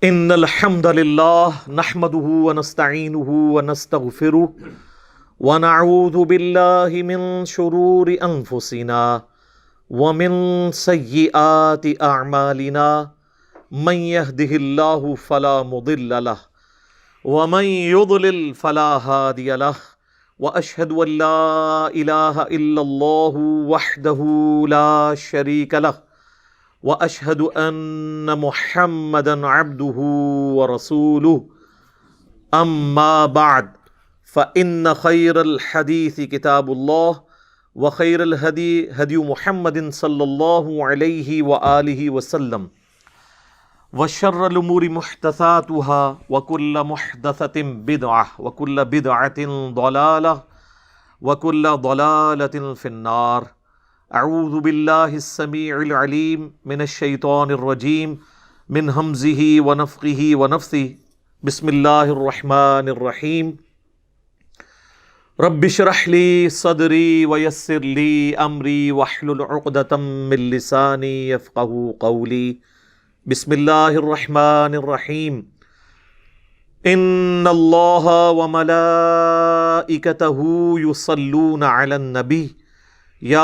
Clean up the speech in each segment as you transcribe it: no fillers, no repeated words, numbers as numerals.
ان الحمد للہ نحمده ونستعینه ونستغفره ونعوذ باللہ من شرور انفسنا ومن سیئات اعمالنا من يهده اللہ فلا مضل له ومن يضلل فلا هادی له واشهد ان لا الہ الا اللہ وحدہ لا شریک له واشهد ان محمدا عبده ورسوله اما بعد فان خير الحديث كتاب الله وخير الهدي هدي محمد صلى الله عليه واله وسلم وشر الامور محدثاتها وكل محدثة بدعة وكل بدعة ضلالة وكل ضلالة في النار. اعوذ باللہ السمیع العلیم من الشیطان الرجیم من ہمزہ ونفخہ ونفثہ. بسم اللہ الرحمن الرحیم. رب اشرح لی صدری ویسر لی امری واحلل عقدۃ من لسانی یفقہوا قولی. بسم اللہ الرحمن الرحیم. ان اللہ وملائکتہ یصلون علی النبی یا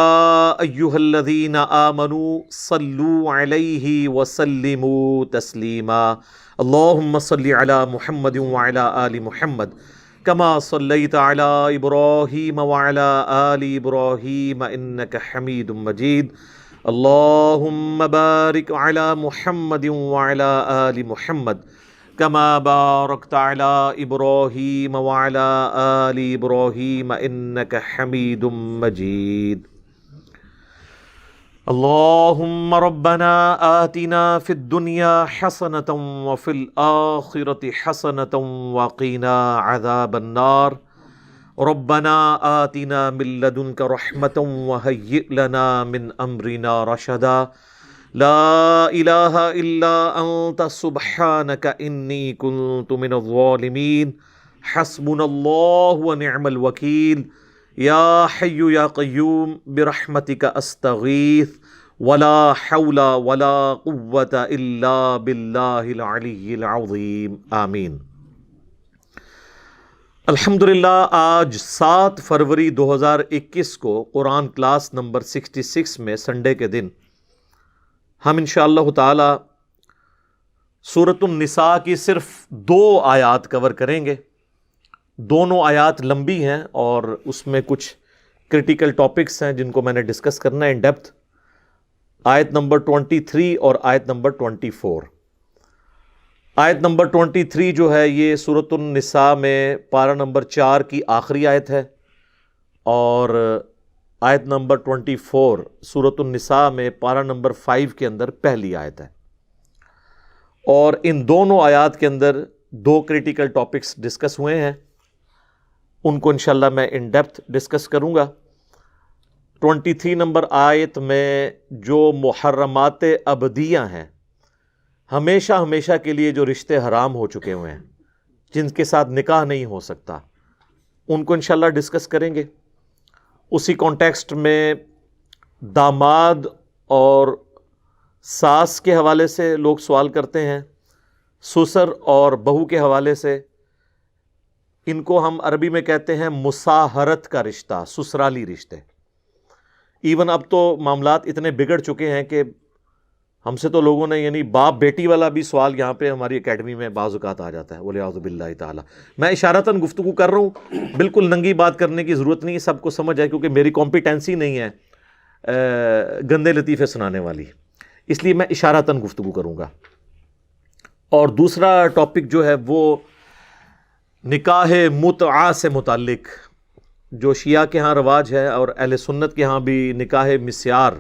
ایہا الذین آمنوا صلوا علیہ وسلموا تسلیما. اللہم صل علی محمد وعلی آل محمد کما صلیت علی ابراہیم وعلی آل ابراہیم انک حمید مجید. اللہم بارک علی محمد وعلی آل محمد کما بارکت علی ابراہیم وعلی آل ابراہیم انک حمید مجید. اللہم ربنا آتنا فی الدنیا حسنۃ وفی الآخرۃ حسنۃ وقنا عذاب النار. ربنا آتنا من لدنک رحمۃ وہیئ لنا من امرنا رشدا. لا الہ الا انت سبحانک انی کنت من الظالمین. حسبنا اللہ ونعم الوکیل. یا حی یا قیوم برحمتک استغیث ولا حول ولا قوة الا باللہ العلی العظیم. آمین. الحمدللہ آج 7 فروری 2021 کو قرآن کلاس نمبر 66 میں سنڈے کے دن ہم انشاءاللہ تعالی سورۃ النساء کی صرف 2 آیات کور کریں گے. دونوں آیات لمبی ہیں اور اس میں کچھ کرٹیکل ٹاپکس ہیں جن کو میں نے ڈسکس کرنا ہے ان ڈیپتھ. آیت نمبر 23 اور آیت نمبر 24. آیت نمبر 23 جو ہے یہ سورۃ النساء میں پارہ نمبر 4 کی آخری آیت ہے اور آیت نمبر 24 سورۃ النساء میں پارہ نمبر 5 کے اندر پہلی آیت ہے. اور ان دونوں آیات کے اندر 2 کرٹیکل ٹاپکس ڈسکس ہوئے ہیں. ان کو انشاءاللہ میں ان ڈیپتھ ڈسکس کروں گا. 23 نمبر آیت میں جو محرمات ابدیہ ہیں، ہمیشہ کے لیے جو رشتے حرام ہو چکے ہوئے ہیں، جن کے ساتھ نکاح نہیں ہو سکتا، ان کو انشاءاللہ ڈسکس کریں گے. اسی کانٹیکسٹ میں داماد اور ساس کے حوالے سے لوگ سوال کرتے ہیں، سسر اور بہو کے حوالے سے. ان کو ہم عربی میں کہتے ہیں مساہرت کا رشتہ، سسرالی رشتے. ایون اب تو معاملات اتنے بگڑ چکے ہیں کہ ہم سے تو لوگوں نے یعنی باپ بیٹی والا بھی سوال یہاں پہ ہماری اکیڈمی میں بعض اوقات آ جاتا ہے. وَلِعَوْذُ بِاللَّهِ تعالیٰ. میں اشارتاً گفتگو کر رہا ہوں، بالکل ننگی بات کرنے کی ضرورت نہیں ہے، سب کو سمجھ آئے، کیونکہ میری کمپیٹنسی نہیں ہے گندے لطیفے سنانے والی، اس لیے میں اشارتاً گفتگو کروں گا. اور دوسرا ٹاپک جو ہے وہ نکاح متعہ سے متعلق، جو شیعہ کے ہاں رواج ہے اور اہل سنت کے ہاں بھی نکاح مسیار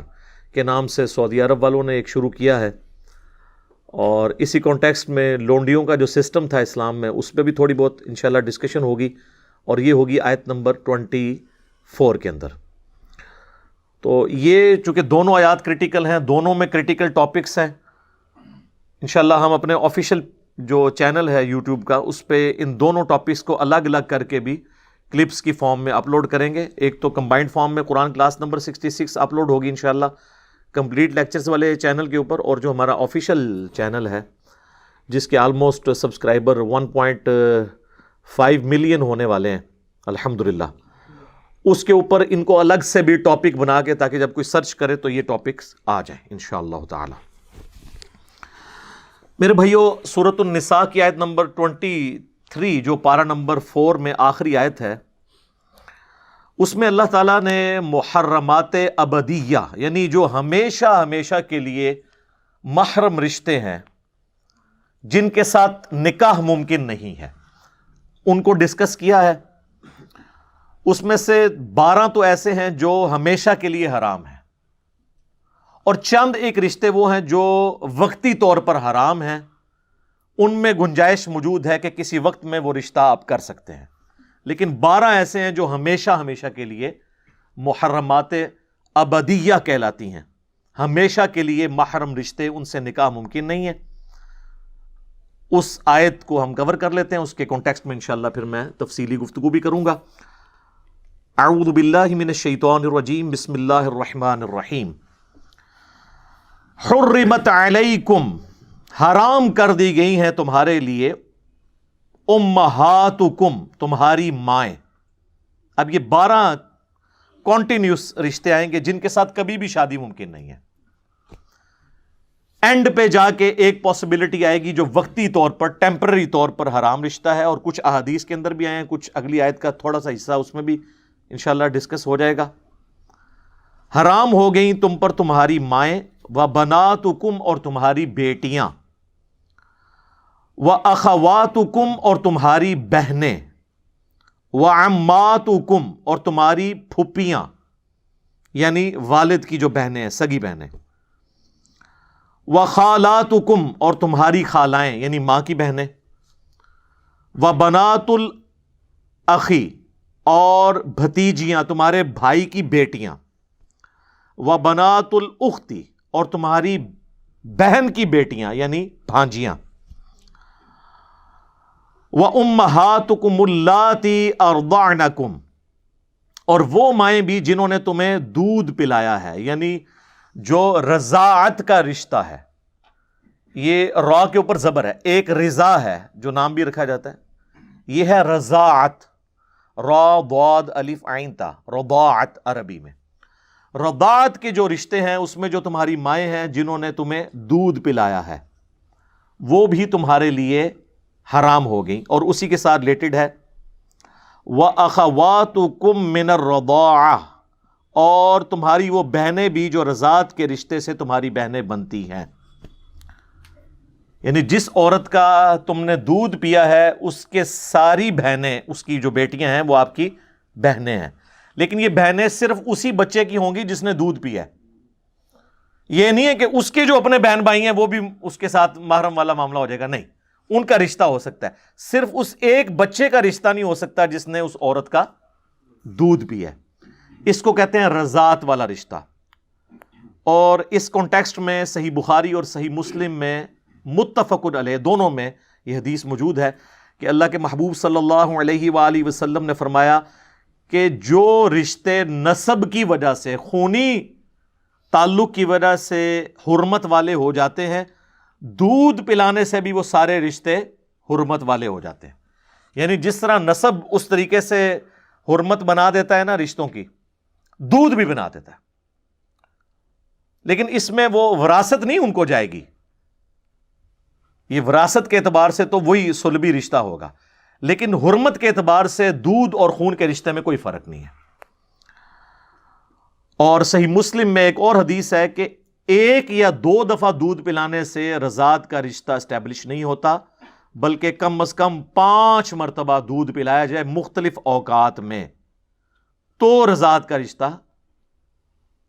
کے نام سے سعودی عرب والوں نے ایک شروع کیا ہے. اور اسی کانٹیکسٹ میں لونڈیوں کا جو سسٹم تھا اسلام میں، اس پہ بھی تھوڑی بہت انشاءاللہ ڈسکشن ہوگی، اور یہ ہوگی آیت نمبر 24 کے اندر. تو یہ چونکہ دونوں آیات کرٹیکل ہیں، دونوں میں کرٹیکل ٹاپکس ہیں، انشاءاللہ ہم اپنے آفیشیل جو چینل ہے یوٹیوب کا، اس پہ ان دونوں ٹاپکس کو الگ الگ کر کے بھی کلپس کی فارم میں اپلوڈ کریں گے. ایک تو کمبائنڈ فارم میں قرآن کلاس نمبر 66 اپلوڈ ہوگی انشاءاللہ کمپلیٹ لیکچرز والے چینل کے اوپر، اور جو ہمارا آفیشیل چینل ہے جس کے آلموسٹ سبسکرائبر 1.5 ملین ہونے والے ہیں الحمدللہ، اس کے اوپر ان کو الگ سے بھی ٹاپک بنا کے، تاکہ جب کوئی سرچ کرے تو یہ ٹاپکس آ جائیں انشاءاللہ تعالی۔ میرے بھائیو، سورۃ النساء کی آیت نمبر 23 جو پارہ نمبر 4 میں آخری آیت ہے، اس میں اللہ تعالیٰ نے محرمات ابدیہ، یعنی جو ہمیشہ ہمیشہ کے لیے محرم رشتے ہیں جن کے ساتھ نکاح ممکن نہیں ہے، ان کو ڈسکس کیا ہے۔ اس میں سے 12 تو ایسے ہیں جو ہمیشہ کے لیے حرام ہیں، اور چند ایک رشتے وہ ہیں جو وقتی طور پر حرام ہیں، ان میں گنجائش موجود ہے کہ کسی وقت میں وہ رشتہ آپ کر سکتے ہیں، لیکن 12 ایسے ہیں جو ہمیشہ ہمیشہ کے لیے محرمات ابدیہ کہلاتی ہیں، ہمیشہ کے لیے محرم رشتے، ان سے نکاح ممکن نہیں ہے۔ اس آیت کو ہم کور کر لیتے ہیں، اس کے کانٹیکسٹ میں انشاءاللہ پھر میں تفصیلی گفتگو بھی کروں گا۔ اعوذ باللہ من الشیطان الرجیم، بسم اللہ الرحمن الرحیم۔ حرمت علیکم، حرام کر دی گئی ہیں تمہارے لیے، امہاتکم، تمہاری مائیں۔ اب یہ 12 کانٹینیوس رشتے آئیں گے جن کے ساتھ کبھی بھی شادی ممکن نہیں ہے۔ اینڈ پہ جا کے ایک پاسبلٹی آئے گی جو وقتی طور پر، ٹیمپرری طور پر حرام رشتہ ہے، اور کچھ احادیث کے اندر بھی آئے ہیں، کچھ اگلی آیت کا تھوڑا سا حصہ اس میں بھی انشاءاللہ ڈسکس ہو جائے گا۔ حرام ہو گئیں تم پر تمہاری مائیں، وبناتکم، اور تمہاری بیٹیاں، واخواتکم، اور تمہاری بہنیں، وعماتکم، اور تمہاری پھپھیاں، یعنی والد کی جو بہنیں ہیں، سگی بہنیں، وخالاتکم، اور تمہاری خالائیں یعنی ماں کی بہنیں، وبنات الاخی، اور بھتیجیاں، تمہارے بھائی کی بیٹیاں، وبنات الاختی، اور تمہاری بہن کی بیٹیاں یعنی بھانجیاں، وَأُمَّهَاتُكُمُ اللَّاتِي أَرْضَعْنَكُمْ، اور وہ مائیں بھی جنہوں نے تمہیں دودھ پلایا ہے، یعنی جو رضاعت کا رشتہ ہے۔ یہ را کے اوپر زبر ہے، ایک رضا ہے جو نام بھی رکھا جاتا ہے، یہ ہے رضاعت، را ضاد الف عین تا، رضاعت عربی میں۔ رضاعت کے جو رشتے ہیں اس میں جو تمہاری مائیں ہیں جنہوں نے تمہیں دودھ پلایا ہے، وہ بھی تمہارے لیے حرام ہو گئی، اور اسی کے ساتھ ریلیٹڈ ہے وَأَخَوَاتُكُم مِّنَ الرَّضَاعَةِ، اور تمہاری وہ بہنیں بھی جو رضاعت کے رشتے سے تمہاری بہنیں بنتی ہیں، یعنی جس عورت کا تم نے دودھ پیا ہے اس کے ساری بہنیں، اس کی جو بیٹیاں ہیں وہ آپ کی بہنیں ہیں، لیکن یہ بہنیں صرف اسی بچے کی ہوں گی جس نے دودھ پیا ہے۔ یہ نہیں ہے کہ اس کے جو اپنے بہن بھائی ہیں وہ بھی اس کے ساتھ محرم والا معاملہ ہو جائے گا، نہیں، ان کا رشتہ ہو سکتا ہے، صرف اس ایک بچے کا رشتہ نہیں ہو سکتا جس نے اس عورت کا دودھ پیا ہے۔ اس کو کہتے ہیں رضاعت والا رشتہ۔ اور اس کانٹیکسٹ میں صحیح بخاری اور صحیح مسلم میں متفق علیہ، دونوں میں یہ حدیث موجود ہے کہ اللہ کے محبوب صلی اللہ علیہ وآلہ وسلم نے فرمایا کہ جو رشتے نسب کی وجہ سے، خونی تعلق کی وجہ سے حرمت والے ہو جاتے ہیں، دودھ پلانے سے بھی وہ سارے رشتے حرمت والے ہو جاتے ہیں۔ یعنی جس طرح نسب اس طریقے سے حرمت بنا دیتا ہے نا رشتوں کی، دودھ بھی بنا دیتا ہے، لیکن اس میں وہ وراثت نہیں ان کو جائے گی، یہ وراثت کے اعتبار سے تو وہی صلبی رشتہ ہوگا، لیکن حرمت کے اعتبار سے دودھ اور خون کے رشتے میں کوئی فرق نہیں ہے۔ اور صحیح مسلم میں ایک اور حدیث ہے کہ 1 یا 2 دفعہ دودھ پلانے سے رضاعت کا رشتہ اسٹیبلش نہیں ہوتا، بلکہ کم از کم 5 مرتبہ دودھ پلایا جائے مختلف اوقات میں، تو رضاعت کا رشتہ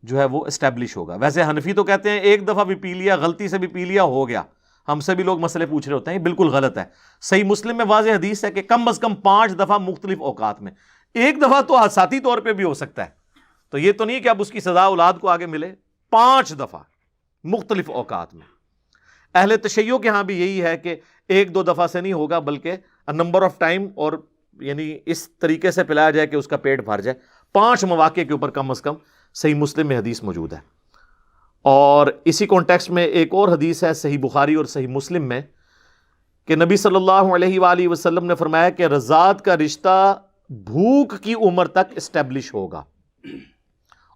جو ہے وہ اسٹیبلش ہوگا۔ ویسے حنفی تو کہتے ہیں 1 دفعہ بھی پی لیا، غلطی سے بھی پی لیا، ہو گیا۔ ہم سے بھی لوگ مسئلے پوچھ رہے ہوتے ہیں، بالکل غلط ہے۔ صحیح مسلم میں واضح حدیث ہے کہ کم از کم 5 دفعہ مختلف اوقات میں، 1 دفعہ تو حادثاتی طور پہ بھی ہو سکتا ہے، تو یہ تو نہیں کہ اب اس کی سزا اولاد کو آگے ملے، 5 دفعہ مختلف اوقات میں۔ اہل تشیع کے ہاں بھی یہی ہے کہ 1-2 دفعہ سے نہیں ہوگا، بلکہ نمبر آف ٹائم، اور یعنی اس طریقے سے پلایا جائے کہ اس کا پیٹ بھر جائے، 5 مواقع کے اوپر کم از کم صحیح مسلم میں حدیث موجود ہے۔ اور اسی کانٹیکسٹ میں ایک اور حدیث ہے صحیح بخاری اور صحیح مسلم میں کہ نبی صلی اللہ علیہ وآلہ وسلم نے فرمایا کہ رضاعت کا رشتہ بھوک کی عمر تک اسٹیبلش ہوگا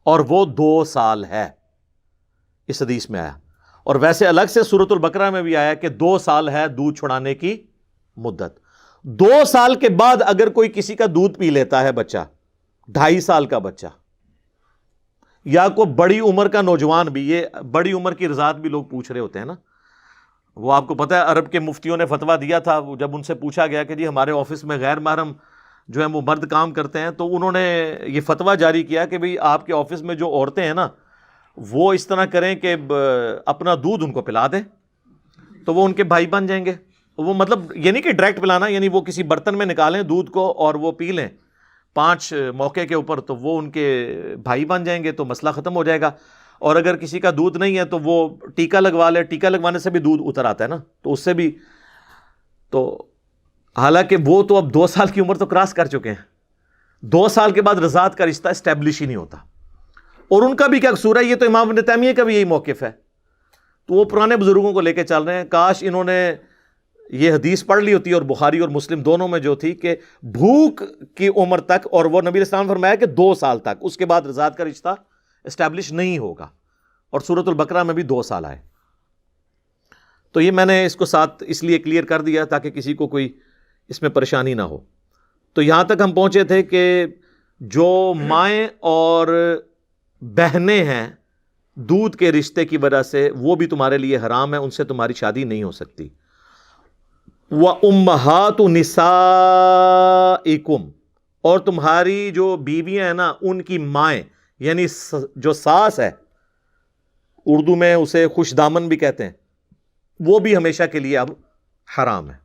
اور وہ 2 سال ہے، اس حدیث میں آیا. اور ویسے الگ سے سورۃ البقرہ میں بھی آیا کہ 2 سال ہے دودھ چھڑانے کی مدت. 2 سال کے بعد اگر کوئی کسی کا دودھ پی لیتا ہے بچہ، 2.5 سال کا بچہ یا کوئی بڑی عمر کا نوجوان بھی، یہ بڑی عمر کی رضاعت بھی لوگ پوچھ رہے ہوتے ہیں نا. وہ آپ کو پتہ ہے عرب کے مفتیوں نے فتویٰ دیا تھا، جب ان سے پوچھا گیا کہ جی ہمارے آفس میں غیر محرم جو ہے وہ مرد کام کرتے ہیں، تو انہوں نے یہ فتویٰ جاری کیا کہ بھئی آپ کے آفس میں جو عورتیں ہیں نا وہ اس طرح کریں کہ اپنا دودھ ان کو پلا دیں تو وہ ان کے بھائی بن جائیں گے. وہ مطلب یہ نہیں کہ ڈائریکٹ پلانا، یعنی وہ کسی برتن میں نکالیں دودھ کو اور وہ پی لیں 5 موقع کے اوپر، تو وہ ان کے بھائی بن جائیں گے، تو مسئلہ ختم ہو جائے گا. اور اگر کسی کا دودھ نہیں ہے تو وہ ٹیکا لگوا لے، ٹیکا لگوانے سے بھی دودھ اتر آتا ہے نا، تو اس سے بھی. تو حالانکہ وہ تو اب 2 سال کی عمر تو کراس کر چکے ہیں. 2 سال کے بعد رضاعت کا رشتہ اسٹیبلش ہی نہیں ہوتا. اور ان کا بھی کیا قصور ہے؟ یہ تو امام ابن تیمیہ کا بھی یہی موقف ہے. تو وہ پرانے بزرگوں کو لے کے چل رہے ہیں. کاش انہوں نے یہ حدیث پڑھ لی ہوتی اور بخاری اور مسلم دونوں میں جو تھی کہ بھوک کی عمر تک، اور وہ نبی علیہ السلام نے فرمایا کہ 2 سال تک، اس کے بعد رضاعت کا رشتہ اسٹیبلش نہیں ہوگا. اور سورۃ البقرہ میں بھی 2 سال آئے. تو یہ میں نے اس کو ساتھ اس لیے کلیئر کر دیا تاکہ کسی کو کوئی اس میں پریشانی نہ ہو. تو یہاں تک ہم پہنچے تھے کہ جو مائیں اور بہنیں ہیں دودھ کے رشتے کی وجہ سے وہ بھی تمہارے لیے حرام ہے، ان سے تمہاری شادی نہیں ہو سکتی. وَأُمَّهَاتُ نِسَائِكُمْ، اور تمہاری جو بیویاں ہیں نا ان کی مائیں، یعنی جو ساس ہے، اردو میں اسے خوش دامن بھی کہتے ہیں، وہ بھی ہمیشہ کے لیے اب حرام ہے.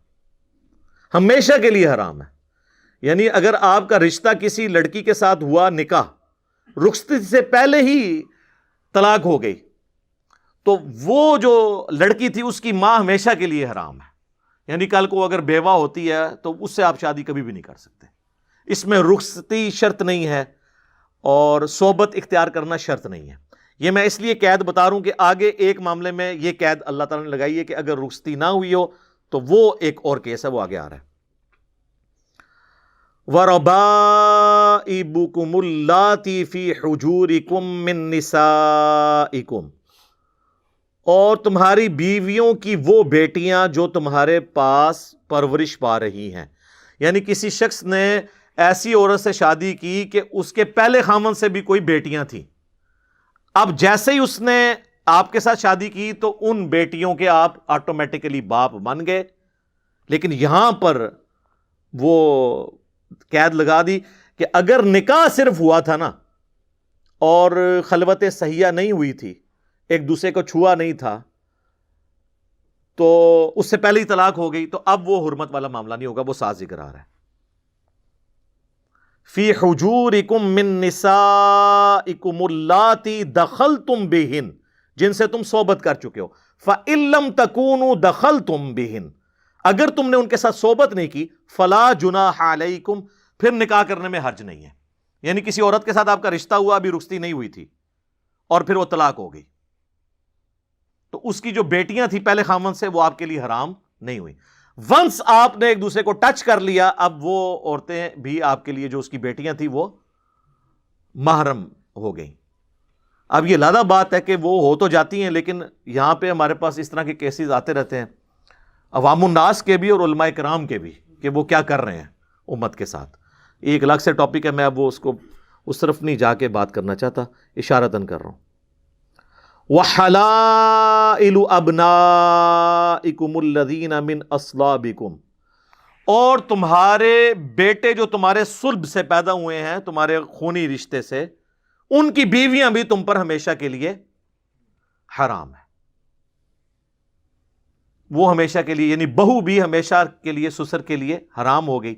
ہمیشہ کے لیے حرام ہے. یعنی اگر آپ کا رشتہ کسی لڑکی کے ساتھ ہوا، نکاح رخصتی سے پہلے ہی طلاق ہو گئی، تو وہ جو لڑکی تھی اس کی ماں ہمیشہ کے لیے حرام ہے. یعنی کل کو اگر بیوہ ہوتی ہے تو اس سے آپ شادی کبھی بھی نہیں کر سکتے. اس میں رخصتی شرط نہیں ہے اور صحبت اختیار کرنا شرط نہیں ہے. یہ میں اس لیے قید بتا رہا ہوں کہ آگے ایک معاملے میں یہ قید اللہ تعالیٰ نے لگائی ہے کہ اگر رخصتی نہ ہوئی ہو تو وہ ایک اور کیس ہے، وہ آگے آ رہا ہے. وَرَبَائِبُكُمُ اللَّاتِي فِي حُجُورِكُم مِّن نِّسَائِكُمْ، اور تمہاری بیویوں کی وہ بیٹیاں جو تمہارے پاس پرورش پا رہی ہیں. یعنی کسی شخص نے ایسی عورت سے شادی کی کہ اس کے پہلے خامن سے بھی کوئی بیٹیاں تھیں. اب جیسے ہی اس نے آپ کے ساتھ شادی کی تو ان بیٹیوں کے آپ آٹومیٹیکلی باپ بن گئے. لیکن یہاں پر وہ قید لگا دی کہ اگر نکاح صرف ہوا تھا نا اور خلوت صحیحہ نہیں ہوئی تھی، ایک دوسرے کو چھوا نہیں تھا، تو اس سے پہلے ہی طلاق ہو گئی، تو اب وہ حرمت والا معاملہ نہیں ہوگا. وہ ساتھ ذکر آ رہا ہے فی حجورکم من نسائکم اللاتی دخلتم بہن، جن سے تم صحبت کر چکے ہو. فإن لم تکونوا دخلتم بہن، اگر تم نے ان کے ساتھ صحبت نہیں کی، فلا جناح علیکم، پھر نکاح کرنے میں حرج نہیں ہے. یعنی کسی عورت کے ساتھ آپ کا رشتہ ہوا، ابھی رخصتی نہیں ہوئی تھی اور پھر وہ طلاق ہو گئی، تو اس کی جو بیٹیاں تھیں پہلے خامن سے وہ آپ کے لیے حرام نہیں ہوئی. ونس آپ نے ایک دوسرے کو ٹچ کر لیا، اب وہ عورتیں بھی آپ کے لیے جو اس کی بیٹیاں تھیں وہ محرم ہو گئیں. اب یہ لادہ بات ہے کہ وہ ہو تو جاتی ہیں، لیکن یہاں پہ ہمارے پاس اس طرح کے کیسز آتے رہتے ہیں عوام الناس کے بھی اور علماء کرام کے بھی، کہ وہ کیا کر رہے ہیں امت کے ساتھ. ایک الگ سے ٹاپک ہے، میں اب وہ اس طرف نہیں جا کے بات کرنا چاہتا، اشارتاً کر رہا ہوں. وَحَلَائِلُ أَبْنَائِكُمُ الَّذِينَ مِنْ أَصْلَابِكُمْ، اور تمہارے بیٹے جو تمہارے صلب سے پیدا ہوئے ہیں، تمہارے خونی رشتے سے، ان کی بیویاں بھی تم پر ہمیشہ کے لیے حرام ہے. وہ ہمیشہ کے لیے، یعنی بہو بھی ہمیشہ کے لیے سسر کے لیے حرام ہو گئی.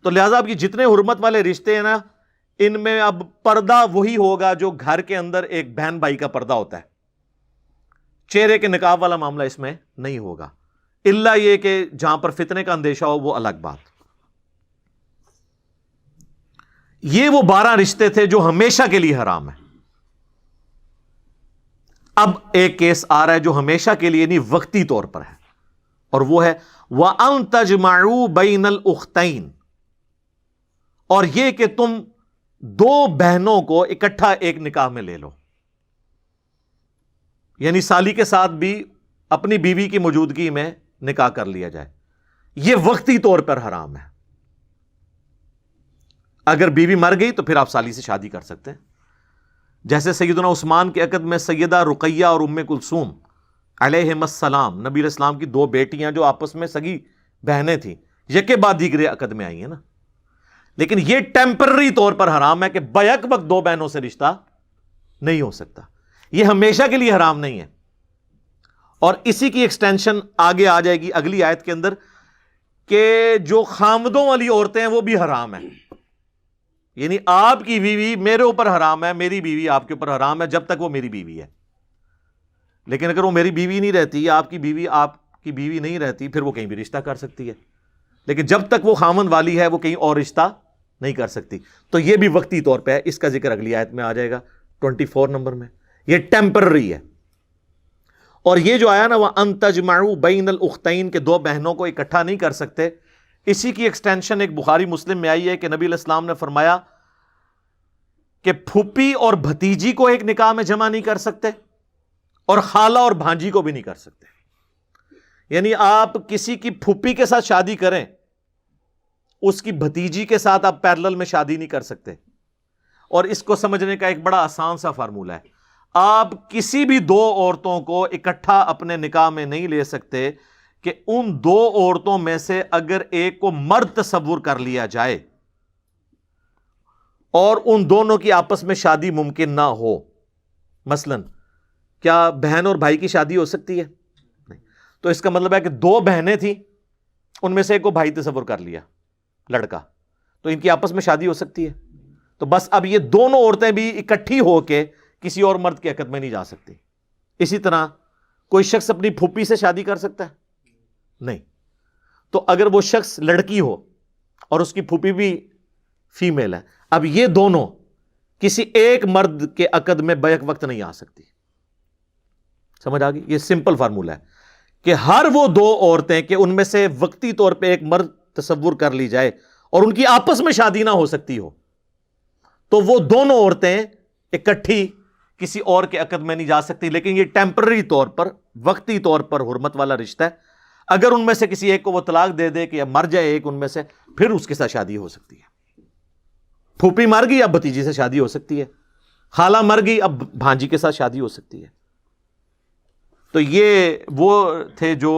تو لہٰذا اب یہ جتنے حرمت والے رشتے ہیں نا، ان میں اب پردہ وہی ہوگا جو گھر کے اندر ایک بہن بھائی کا پردہ ہوتا ہے. چہرے کے نقاب والا معاملہ اس میں نہیں ہوگا، الا یہ کہ جہاں پر فتنے کا اندیشہ ہو وہ الگ بات. یہ وہ 12 رشتے تھے جو ہمیشہ کے لیے حرام ہیں. اب ایک کیس آ رہا ہے جو ہمیشہ کے لیے نہیں، وقتی طور پر ہے، اور وہ ہے وَأَن تَجْمَعُوا بَيْنَ الْأُخْتَيْنِ، اور یہ کہ تم دو بہنوں کو اکٹھا ایک نکاح میں لے لو، یعنی سالی کے ساتھ بھی اپنی بیوی کی موجودگی میں نکاح کر لیا جائے. یہ وقتی طور پر حرام ہے. اگر بیوی مر گئی تو پھر آپ سالی سے شادی کر سکتے ہیں. جیسے سیدنا عثمان کے عقد میں سیدہ رقیہ اور ام کلثوم علیہم السلام، نبی علیہ السلام کی دو بیٹیاں جو آپس میں سگی بہنیں تھیں، یکے بعد دیگرے عقد میں آئی ہیں نا. لیکن یہ ٹیمپرری طور پر حرام ہے کہ بیک وقت دو بہنوں سے رشتہ نہیں ہو سکتا. یہ ہمیشہ کے لیے حرام نہیں ہے. اور اسی کی ایکسٹینشن آگے آ جائے گی اگلی آیت کے اندر کہ جو خامدوں والی عورتیں ہیں وہ بھی حرام ہیں. یعنی آپ کی بیوی میرے اوپر حرام ہے، میری بیوی آپ کے اوپر حرام ہے جب تک وہ میری بیوی ہے. لیکن اگر وہ میری بیوی نہیں رہتی، آپ کی بیوی نہیں رہتی، پھر وہ کہیں بھی رشتہ کر سکتی ہے. لیکن جب تک وہ خامند والی ہے وہ کہیں اور رشتہ نہیں کر سکتی. تو یہ بھی وقتی طور پہ ہے. اس کا ذکر اگلی آیت میں آ جائے گا 24 نمبر میں. یہ ٹیمپرری ہے. اور یہ جو آیا نا وَأَن تَجْمَعُوا بَيْنَ الْأُخْتَيْنِ کہ دو بہنوں کو اکٹھا نہیں کر سکتے، اسی کی ایکسٹینشن ایک بخاری مسلم میں آئی ہے کہ نبی علیہ السلام نے فرمایا کہ پھوپھی اور بھتیجی کو ایک نکاح میں جمع نہیں کر سکتے اور خالہ اور بھانجی کو بھی نہیں کر سکتے. یعنی آپ کسی کی پھوپھی کے ساتھ شادی کریں، اس کی بھتیجی کے ساتھ آپ پیرلل میں شادی نہیں کر سکتے. اور اس کو سمجھنے کا ایک بڑا آسان سا فارمولہ ہے. آپ کسی بھی دو عورتوں کو اکٹھا اپنے نکاح میں نہیں لے سکتے کہ ان دو عورتوں میں سے اگر ایک کو مرد تصور کر لیا جائے اور ان دونوں کی آپس میں شادی ممکن نہ ہو. مثلا کیا بہن اور بھائی کی شادی ہو سکتی ہے؟ نہیں. تو اس کا مطلب ہے کہ دو بہنیں تھیں، ان میں سے ایک کو بھائی تصور کر لیا لڑکا، تو ان کی آپس میں شادی ہو سکتی ہے. تو بس اب یہ دونوں عورتیں بھی اکٹھی ہو کے کسی اور مرد کے عقد میں نہیں جا سکتی. اسی طرح کوئی شخص اپنی پھوپھی سے شادی کر سکتا ہے؟ نہیں. تو اگر وہ شخص لڑکی ہو اور اس کی پھوپھی بھی فیمیل ہے، اب یہ دونوں کسی ایک مرد کے عقد میں بیک وقت نہیں آ سکتی. سمجھ آ گئی؟ یہ سمپل فارمولہ ہے کہ ہر وہ دو عورتیں کہ ان میں سے وقتی طور پہ ایک مرد تصور کر لی جائے اور ان کی آپس میں شادی نہ ہو سکتی ہو، تو وہ دونوں عورتیں اکٹھی کسی اور کے عقد میں نہیں جا سکتی. لیکن یہ ٹیمپرری طور پر، وقتی طور پر حرمت والا رشتہ ہے. اگر ان میں سے کسی ایک کو وہ طلاق دے دے کہ مر جائے ایک ان میں سے، پھر اس کے ساتھ شادی ہو سکتی ہے. پھوپھی مر گئی اب بھتیجی سے شادی ہو سکتی ہے، خالہ مر گئی اب بھانجی کے ساتھ شادی ہو سکتی ہے. تو یہ وہ تھے جو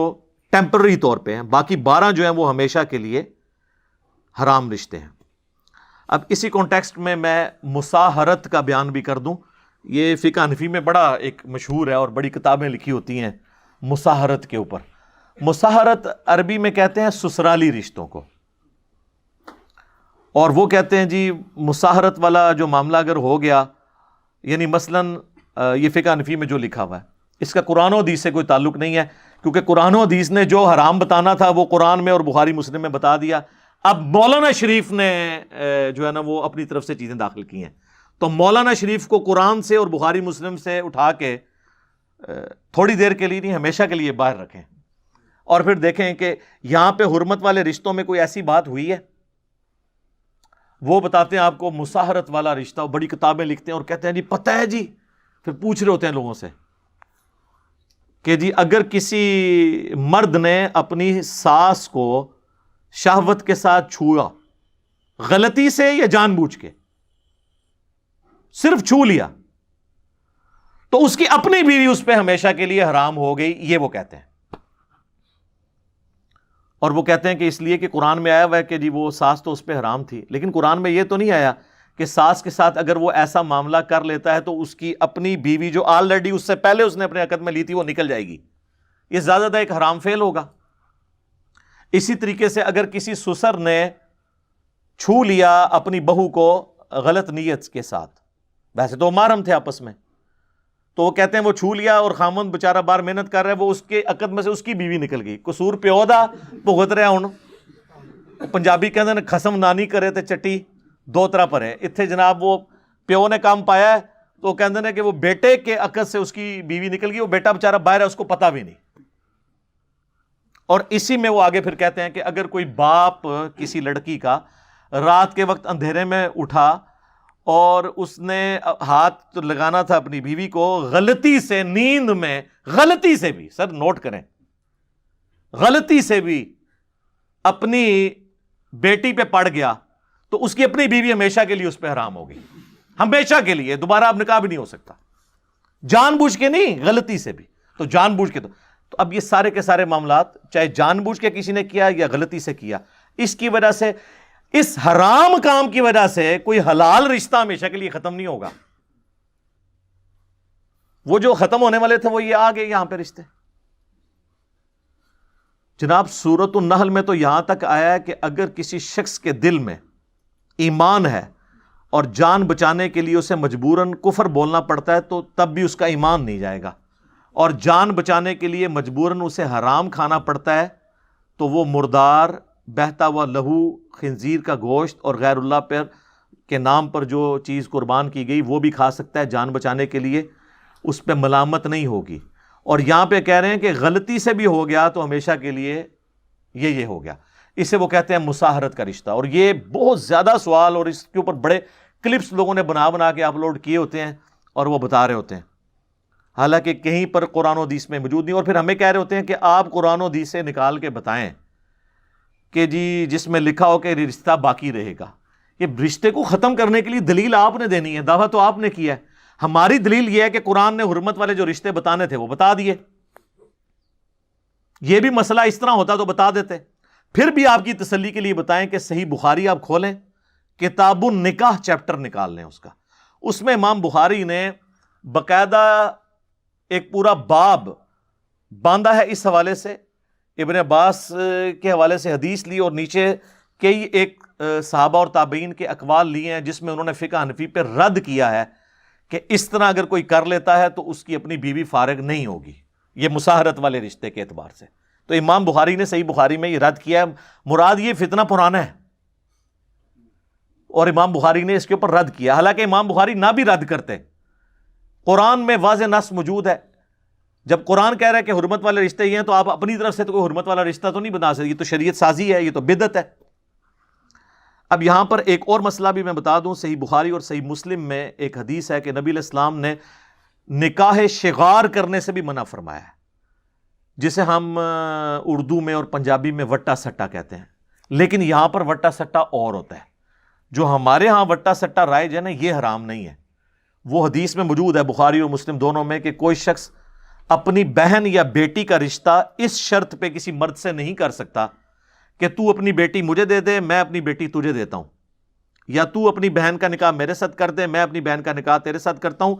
ٹیمپرری طور پہ ہیں. باقی 12 جو ہیں وہ ہمیشہ کے لیے حرام رشتے ہیں. اب اسی کانٹیکسٹ میں مصاہرت کا بیان بھی کر دوں. یہ فقہ حنفی میں بڑا ایک مشہور ہے اور بڑی کتابیں لکھی ہوتی ہیں مصاہرت کے اوپر. مصاہرت عربی میں کہتے ہیں سسرالی رشتوں کو. اور وہ کہتے ہیں جی مصاہرت والا جو معاملہ اگر ہو گیا، یعنی مثلاً یہ فقہ حنفی میں جو لکھا ہوا ہے اس کا قرآن و حدیث سے کوئی تعلق نہیں ہے، کیونکہ قرآن و حدیث نے جو حرام بتانا تھا وہ قرآن میں اور بخاری مسلم میں بتا دیا. اب مولانا شریف نے جو ہے نا وہ اپنی طرف سے چیزیں داخل کی ہیں. تو مولانا شریف کو قرآن سے اور بخاری مسلم سے اٹھا کے تھوڑی دیر کے لیے نہیں، ہمیشہ کے لیے باہر رکھیں اور پھر دیکھیں کہ یہاں پہ حرمت والے رشتوں میں کوئی ایسی بات ہوئی ہے. وہ بتاتے ہیں آپ کو مصاہرت والا رشتہ، بڑی کتابیں لکھتے ہیں اور کہتے ہیں جی پتہ ہے جی. پھر پوچھ رہے ہوتے ہیں لوگوں سے کہ جی اگر کسی مرد نے اپنی ساس کو شہوت کے ساتھ چھوا، غلطی سے یا جان بوجھ کے، صرف چھو لیا، تو اس کی اپنی بیوی اس پہ ہمیشہ کے لیے حرام ہو گئی. یہ وہ کہتے ہیں. اور وہ کہتے ہیں کہ اس لیے کہ قرآن میں آیا ہوا ہے کہ جی وہ ساس تو اس پہ حرام تھی، لیکن قرآن میں یہ تو نہیں آیا کہ ساس کے ساتھ اگر وہ ایسا معاملہ کر لیتا ہے تو اس کی اپنی بیوی جو آلریڈی اس سے پہلے اس نے اپنے عقد میں لی تھی وہ نکل جائے گی. یہ زیادہ ایک حرام فعل ہوگا. اسی طریقے سے اگر کسی سسر نے چھو لیا اپنی بہو کو غلط نیت کے ساتھ، ویسے تو محرم تھے آپس میں، تو وہ کہتے ہیں وہ چھو لیا اور خامند بیچارہ بار محنت کر رہا ہے، وہ اس کے عقد میں سے اس کی بیوی نکل گئی. قصور پیو دا بھگت رہا ہوں. پنجابی کہتے ہیں خسم نانی کرے تے چٹی دو طرح پر ہے. اتنے جناب وہ پیو نے کام پایا ہے تو وہ کہتے ہیں کہ وہ بیٹے کے عقد سے اس کی بیوی نکل گئی، وہ بیٹا بیچارہ باہر ہے، اس کو پتہ بھی نہیں. اور اسی میں وہ آگے پھر کہتے ہیں کہ اگر کوئی باپ کسی لڑکی کا رات کے وقت اندھیرے میں اٹھا اور اس نے ہاتھ لگانا تھا اپنی بیوی کو، غلطی سے نیند میں، غلطی سے بھی، سر نوٹ کریں، غلطی سے بھی اپنی بیٹی پہ پڑ گیا تو اس کی اپنی بیوی ہمیشہ کے لیے اس پہ حرام ہوگی، ہمیشہ کے لیے، دوبارہ اب نکاح بھی نہیں ہو سکتا، جان بوجھ کے نہیں، غلطی سے بھی، تو جان بوجھ کے تو اب یہ سارے کے سارے معاملات چاہے جان بوجھ کے کسی نے کیا یا غلطی سے کیا، اس کی وجہ سے، اس حرام کام کی وجہ سے کوئی حلال رشتہ ہمیشہ کے لیے ختم نہیں ہوگا۔ وہ جو ختم ہونے والے تھے وہ یہ آ گئے یہاں پہ رشتے۔ جناب سورۃ النحل میں تو یہاں تک آیا ہے کہ اگر کسی شخص کے دل میں ایمان ہے اور جان بچانے کے لیے اسے مجبوراً کفر بولنا پڑتا ہے تو تب بھی اس کا ایمان نہیں جائے گا، اور جان بچانے کے لیے مجبوراً اسے حرام کھانا پڑتا ہے تو وہ مردار، بہتا ہوا لہو، خنزیر کا گوشت اور غیر اللہ پر کے نام پر جو چیز قربان کی گئی وہ بھی کھا سکتا ہے جان بچانے کے لیے، اس پہ ملامت نہیں ہوگی۔ اور یہاں پہ کہہ رہے ہیں کہ غلطی سے بھی ہو گیا تو ہمیشہ کے لیے یہ ہو گیا، اسے وہ کہتے ہیں مساہرت کا رشتہ۔ اور یہ بہت زیادہ سوال اور اس کے اوپر بڑے کلپس لوگوں نے بنا کے اپلوڈ کیے ہوتے ہیں اور وہ بتا رہے ہوتے ہیں، حالانکہ کہیں پر قرآن و حدیث میں موجود نہیں، اور پھر ہمیں کہہ رہے ہوتے ہیں کہ آپ قرآن و حدیث سے نکال کے بتائیں کہ جی جس میں لکھا ہو کہ رشتہ باقی رہے گا۔ یہ رشتے کو ختم کرنے کے لیے دلیل آپ نے دینی ہے، دعویٰ تو آپ نے کیا ہے، ہماری دلیل یہ ہے کہ قرآن نے حرمت والے جو رشتے بتانے تھے وہ بتا دیے، یہ بھی مسئلہ اس طرح ہوتا تو بتا دیتے۔ پھر بھی آپ کی تسلی کے لیے بتائیں کہ صحیح بخاری آپ کھولیں، کتاب النکاح چیپٹر نکال لیں اس میں امام بخاری نے باقاعدہ ایک پورا باب باندھا ہے اس حوالے سے، ابن عباس کے حوالے سے حدیث لی اور نیچے کئی ایک صحابہ اور تابعین کے اقوال لیے ہیں جس میں انہوں نے فقہ حنفی پہ رد کیا ہے کہ اس طرح اگر کوئی کر لیتا ہے تو اس کی اپنی بیوی فارغ نہیں ہوگی، یہ مساہرت والے رشتے کے اعتبار سے۔ تو امام بخاری نے صحیح بخاری میں یہ رد کیا ہے، مراد یہ فتنہ پرانا ہے اور امام بخاری نے اس کے اوپر رد کیا، حالانکہ امام بخاری نہ بھی رد کرتے، قرآن میں واضح نص موجود ہے۔ جب قرآن کہہ رہا ہے کہ حرمت والے رشتے یہ ہیں تو آپ اپنی طرف سے تو کوئی حرمت والا رشتہ تو نہیں بنا سکتے، یہ تو شریعت سازی ہے، یہ تو بدعت ہے۔ اب یہاں پر ایک اور مسئلہ بھی میں بتا دوں، صحیح بخاری اور صحیح مسلم میں ایک حدیث ہے کہ نبی علیہ السلام نے نکاح شغار کرنے سے بھی منع فرمایا ہے، جسے ہم اردو میں اور پنجابی میں وٹا سٹا کہتے ہیں، لیکن یہاں پر وٹا سٹا اور ہوتا ہے، جو ہمارے ہاں وٹا سٹا رائج ہے نا، یہ حرام نہیں ہے۔ وہ حدیث میں موجود ہے بخاری اور مسلم دونوں میں کہ کوئی شخص اپنی بہن یا بیٹی کا رشتہ اس شرط پہ کسی مرد سے نہیں کر سکتا کہ تو اپنی بیٹی مجھے دے دے، میں اپنی بیٹی تجھے دیتا ہوں، یا تو اپنی بہن کا نکاح میرے ساتھ کر دے، میں اپنی بہن کا نکاح تیرے ساتھ کرتا ہوں،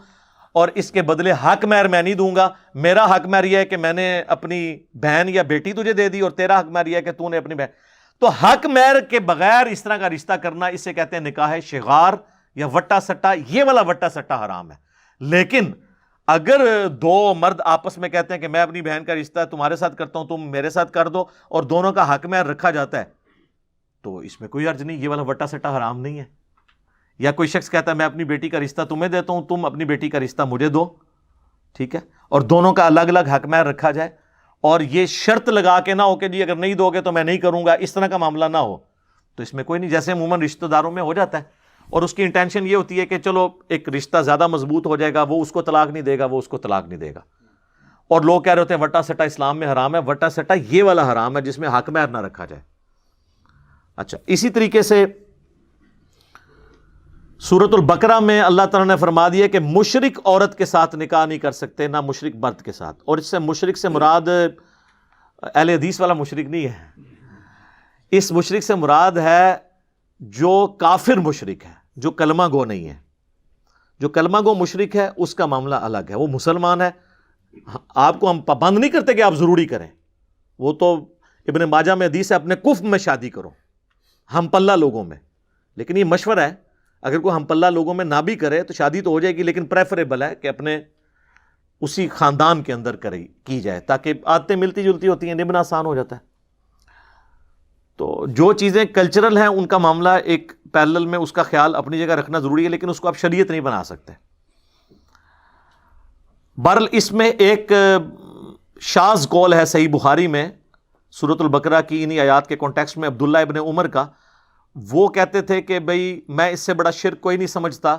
اور اس کے بدلے حق مہر میں نہیں دوں گا، میرا حق مہر یہ ہے کہ میں نے اپنی بہن یا بیٹی تجھے دے دی، اور تیرا حق مہر یہ ہے کہ تو نے اپنی بہن۔ تو حق مہر کے بغیر اس طرح کا رشتہ کرنا، اسے کہتے ہیں نکاح شغار یا وٹا سٹا، یہ والا وٹا سٹا حرام ہے۔ لیکن اگر دو مرد آپس میں کہتے ہیں کہ میں اپنی بہن کا رشتہ تمہارے ساتھ کرتا ہوں، تم میرے ساتھ کر دو، اور دونوں کا حق مہر رکھا جاتا ہے، تو اس میں کوئی حرج نہیں، یہ والا وٹا سٹا حرام نہیں ہے۔ یا کوئی شخص کہتا ہے میں اپنی بیٹی کا رشتہ تمہیں دیتا ہوں، تم اپنی بیٹی کا رشتہ مجھے دو، ٹھیک ہے، اور دونوں کا الگ الگ حق مہر رکھا جائے، اور یہ شرط لگا کے نہ ہو کہ جی اگر نہیں دو گے تو میں نہیں کروں گا، اس طرح کا معاملہ نہ ہو، تو اس میں کوئی نہیں، جیسے عموماً رشتہ داروں میں ہو جاتا ہے، اور اس کی انٹینشن یہ ہوتی ہے کہ چلو ایک رشتہ زیادہ مضبوط ہو جائے گا، وہ اس کو طلاق نہیں دے گا، وہ اس کو طلاق نہیں دے گا، اور لوگ کہہ رہے ہوتے ہیں وٹا سٹا اسلام میں حرام ہے۔ وٹا سٹا یہ والا حرام ہے جس میں حق مہر نہ رکھا جائے۔ اچھا، اسی طریقے سے سورۃ البقرہ میں اللہ تعالیٰ نے فرما دیا کہ مشرک عورت کے ساتھ نکاح نہیں کر سکتے، نہ مشرک مرد کے ساتھ، اور اس سے مشرک سے مراد اہل حدیث والا مشرک نہیں ہے، اس مشرک سے مراد ہے جو کافر مشرک ہے، جو کلمہ گو نہیں ہے۔ جو کلمہ گو مشرک ہے اس کا معاملہ الگ ہے، وہ مسلمان ہے، آپ کو ہم پابند نہیں کرتے کہ آپ ضروری کریں، وہ تو ابن ماجہ میں حدیث ہے اپنے کفر میں شادی کرو، ہم پلہ لوگوں میں، لیکن یہ مشورہ ہے، اگر کوئی ہم پلہ لوگوں میں نہ بھی کرے تو شادی تو ہو جائے گی، لیکن پریفریبل ہے کہ اپنے اسی خاندان کے اندر کی جائے، تاکہ عادتیں ملتی جلتی ہوتی ہیں، نبھنا آسان ہو جاتا ہے۔ تو جو چیزیں کلچرل ہیں ان کا معاملہ ایک پیرلل میں اس کا خیال اپنی جگہ رکھنا ضروری ہے، لیکن اس کو آپ شریعت نہیں بنا سکتے۔ بہرحال اس میں ایک شاذ قول ہے صحیح بخاری میں، سورۃ البقرہ کی انہی آیات کے کانٹیکسٹ میں عبداللہ ابن عمر کا، وہ کہتے تھے کہ بھئی میں اس سے بڑا شرک کوئی نہیں سمجھتا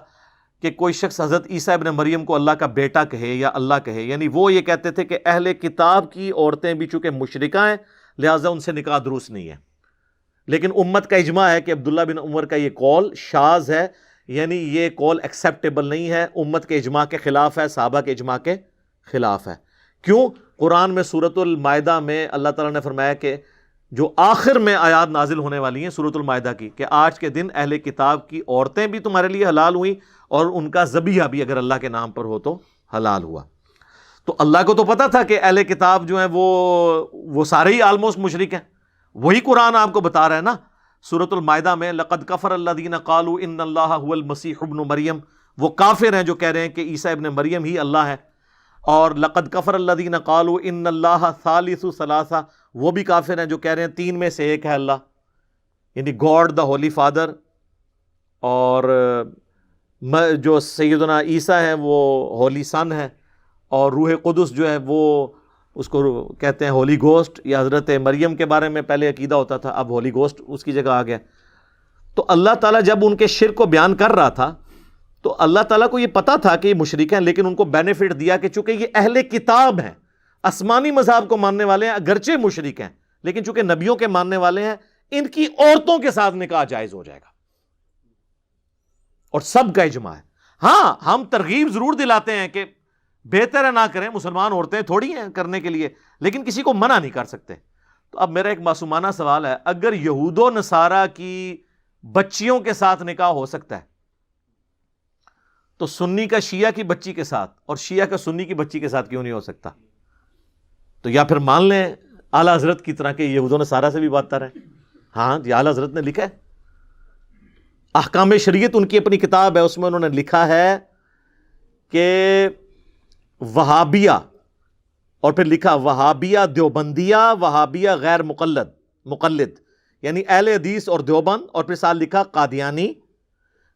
کہ کوئی شخص حضرت عیسیٰ ابن مریم کو اللہ کا بیٹا کہے یا اللہ کہے. یعنی وہ یہ کہتے تھے کہ اہل کتاب کی عورتیں بھی چونکہ مشرکہ ہیں لہٰذا ان سے نکاح درست نہیں ہے. لیکن امت کا اجماع ہے کہ عبداللہ بن عمر کا یہ قول شاذ ہے، یعنی یہ قول ایکسیپٹیبل نہیں ہے، امت کے اجماع کے خلاف ہے، صحابہ کے اجماع کے خلاف ہے. کیوں؟ قرآن میں سورۃ المائدہ میں اللہ تعالیٰ نے فرمایا کہ جو آخر میں آیات نازل ہونے والی ہیں سورۃ المائدہ کی، کہ آج کے دن اہل کتاب کی عورتیں بھی تمہارے لیے حلال ہوئیں اور ان کا ذبیحہ بھی اگر اللہ کے نام پر ہو تو حلال ہوا. تو اللہ کو تو پتا تھا کہ اہل کتاب جو ہیں وہ سارے ہی آلموسٹ مشرک ہیں. وہی قرآن آپ کو بتا رہا ہے نا سورۃ المائدہ میں، لقد کفر الذین قالوا ان اللہ هو المسیح ابن مریم، وہ کافر ہیں جو کہہ رہے ہیں کہ عیسیٰ ابن مریم ہی اللہ ہے. اور لقد کفر الذین قالوا ان اللہ ثالث ثلاثہ، وہ بھی کافر ہیں جو کہہ رہے ہیں تین میں سے ایک ہے اللہ، یعنی گاڈ دا ہولی فادر، اور جو سیدنا عیسیٰ ہیں وہ ہولی سن ہے، اور روح قدس جو ہے وہ اس کو کہتے ہیں ہولی گوسٹ، یا حضرت مریم کے بارے میں پہلے عقیدہ ہوتا تھا اب ہولی گوسٹ اس کی جگہ آ گیا. تو اللہ تعالیٰ جب ان کے شرک کو بیان کر رہا تھا تو اللہ تعالیٰ کو یہ پتا تھا کہ یہ مشرک ہیں، لیکن ان کو بینیفٹ دیا کہ چونکہ یہ اہل کتاب ہیں، آسمانی مذہب کو ماننے والے ہیں، اگرچہ مشرک ہیں لیکن چونکہ نبیوں کے ماننے والے ہیں، ان کی عورتوں کے ساتھ نکاح جائز ہو جائے گا. اور سب کا اجماع ہے. ہاں ہم ترغیب ضرور دلاتے ہیں کہ بہتر ہے نہ کریں، مسلمان عورتیں تھوڑی ہیں کرنے کے لیے، لیکن کسی کو منع نہیں کر سکتے. تو اب میرا ایک معصومانہ سوال ہے، اگر یہود و نصارہ کی بچیوں کے ساتھ نکاح ہو سکتا ہے تو سنی کا شیعہ کی بچی کے ساتھ اور شیعہ کا سنی کی بچی کے ساتھ کیوں نہیں ہو سکتا؟ تو یا پھر مان لیں اعلیٰ حضرت کی طرح کہ یہود و نصارہ سے بھی بدتر ہے. ہاں جی، اعلیٰ حضرت نے لکھا ہے، احکام شریعت ان کی اپنی کتاب ہے، اس میں انہوں نے لکھا ہے کہ وہابیہ، اور پھر لکھا وہابیہ دیوبندیہ، وہابیہ غیر مقلد، یعنی اہل حدیث اور دیوبند، اور پھر ساتھ لکھا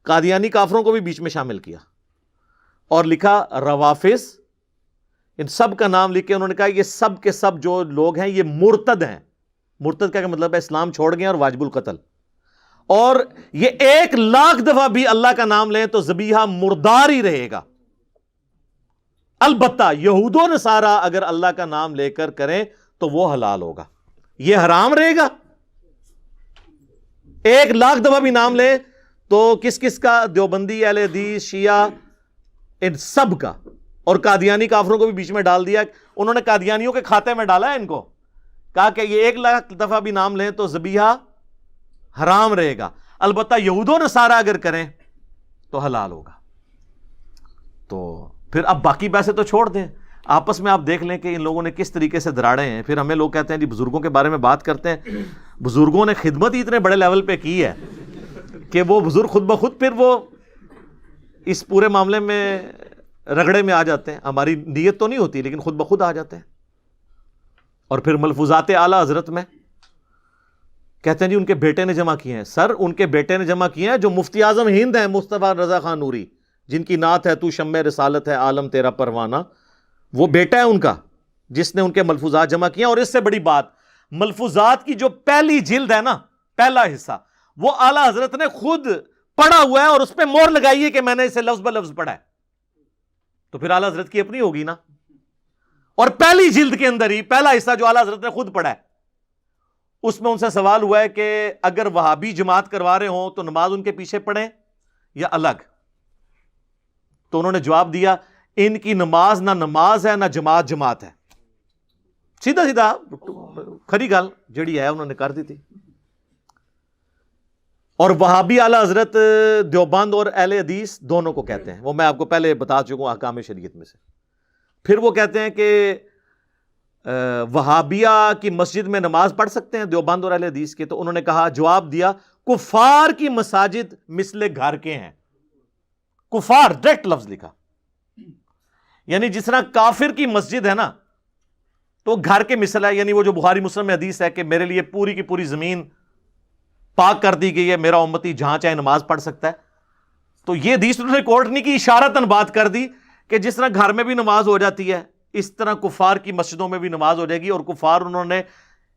قادیانی کافروں کو بھی بیچ میں شامل کیا، اور لکھا روافظ، ان سب کا نام لکھ کے انہوں نے کہا یہ سب کے سب جو لوگ ہیں یہ مرتد ہیں. مرتد کا مطلب ہے اسلام چھوڑ گئے اور واجب القتل، اور یہ 1,00,000 دفعہ بھی اللہ کا نام لیں تو ذبیحہ مردار ہی رہے گا. البتہ یہود و نصارہ اگر اللہ کا نام لے کر کریں تو وہ حلال ہوگا، یہ حرام رہے گا. 1,00,000 دفعہ بھی نام لیں تو کس کا؟ دیوبندی، اہل حدیث، شیعہ، ان سب کا. اور قادیانی کافروں کو بھی بیچ میں ڈال دیا، انہوں نے قادیانیوں کے کھاتے میں ڈالا ہے ان کو، کہا کہ یہ 1,00,000 دفعہ بھی نام لیں تو ذبیحہ حرام رہے گا، البتہ یہود و نصارہ اگر کریں تو حلال ہوگا. تو پھر اب باقی پیسے تو چھوڑ دیں، آپس میں آپ دیکھ لیں کہ ان لوگوں نے کس طریقے سے دراڑے ہیں. پھر ہمیں لوگ کہتے ہیں جی بزرگوں کے بارے میں بات کرتے ہیں، بزرگوں نے خدمت ہی اتنے بڑے لیول پہ کی ہے کہ وہ بزرگ خود بخود پھر وہ اس پورے معاملے میں رگڑے میں آ جاتے ہیں. ہماری نیت تو نہیں ہوتی لیکن خود بخود آ جاتے ہیں. اور پھر ملفوظات اعلیٰ حضرت میں کہتے ہیں جی ان کے بیٹے نے جمع کیے ہیں. سر ان کے بیٹے نے جمع کیے ہیں جو مفتی اعظم ہند ہیں مصطفیٰ رضا خان نوری، جن کی نعت ہے تو شمع رسالت ہے عالم تیرا پروانہ، وہ بیٹا ہے ان کا جس نے ان کے ملفوظات جمع کیے ہیں. اور اس سے بڑی بات، ملفوظات کی جو پہلی جلد ہے نا، پہلا حصہ، وہ اعلیٰ حضرت نے خود پڑھا ہوا ہے اور اس پہ مور لگائی ہے کہ میں نے اسے لفظ بلفظ پڑھا ہے. تو پھر اعلیٰ حضرت کی اپنی ہوگی نا. اور پہلی جلد کے اندر ہی پہلا حصہ جو اعلیٰ حضرت نے خود پڑھا ہے، اس میں ان سے سوال ہوا ہے کہ اگر وہابی جماعت کروا رہے ہوں تو نماز ان کے پیچھے پڑھیں یا الگ؟ تو انہوں نے جواب دیا ان کی نماز نہ نماز ہے نہ جماعت ہے. سیدھا کھری گل جڑی ہے انہوں نے کر دی تھی. اور وہابی اعلیٰ حضرت دیوبند اور اہل حدیث دونوں کو کہتے ہیں، وہ میں آپ کو پہلے بتا چکا ہوں احکام شریعت میں سے. پھر وہ کہتے ہیں کہ وہابیہ کی مسجد میں نماز پڑھ سکتے ہیں دیوبند اور اہل حدیث کے. تو انہوں نے کہا، جواب دیا، کفار کی مساجد مثل گھر کے ہیں. کفار ڈائریکٹ لفظ لکھا، یعنی جس طرح کافر کی مسجد ہے نا تو گھر کے مثل ہے. یعنی وہ جو بخاری مسلم میں حدیث ہے کہ میرے لیے پوری کی پوری زمین پاک کر دی گئی ہے، میرا امتی جہاں چاہے نماز پڑھ سکتا ہے. تو یہ حدیث انہوں نے کوٹ نہیں کی، اشارتاً بات کر دی کہ جس طرح گھر میں بھی نماز ہو جاتی ہے اس طرح کفار کی مسجدوں میں بھی نماز ہو جائے گی. اور کفار انہوں نے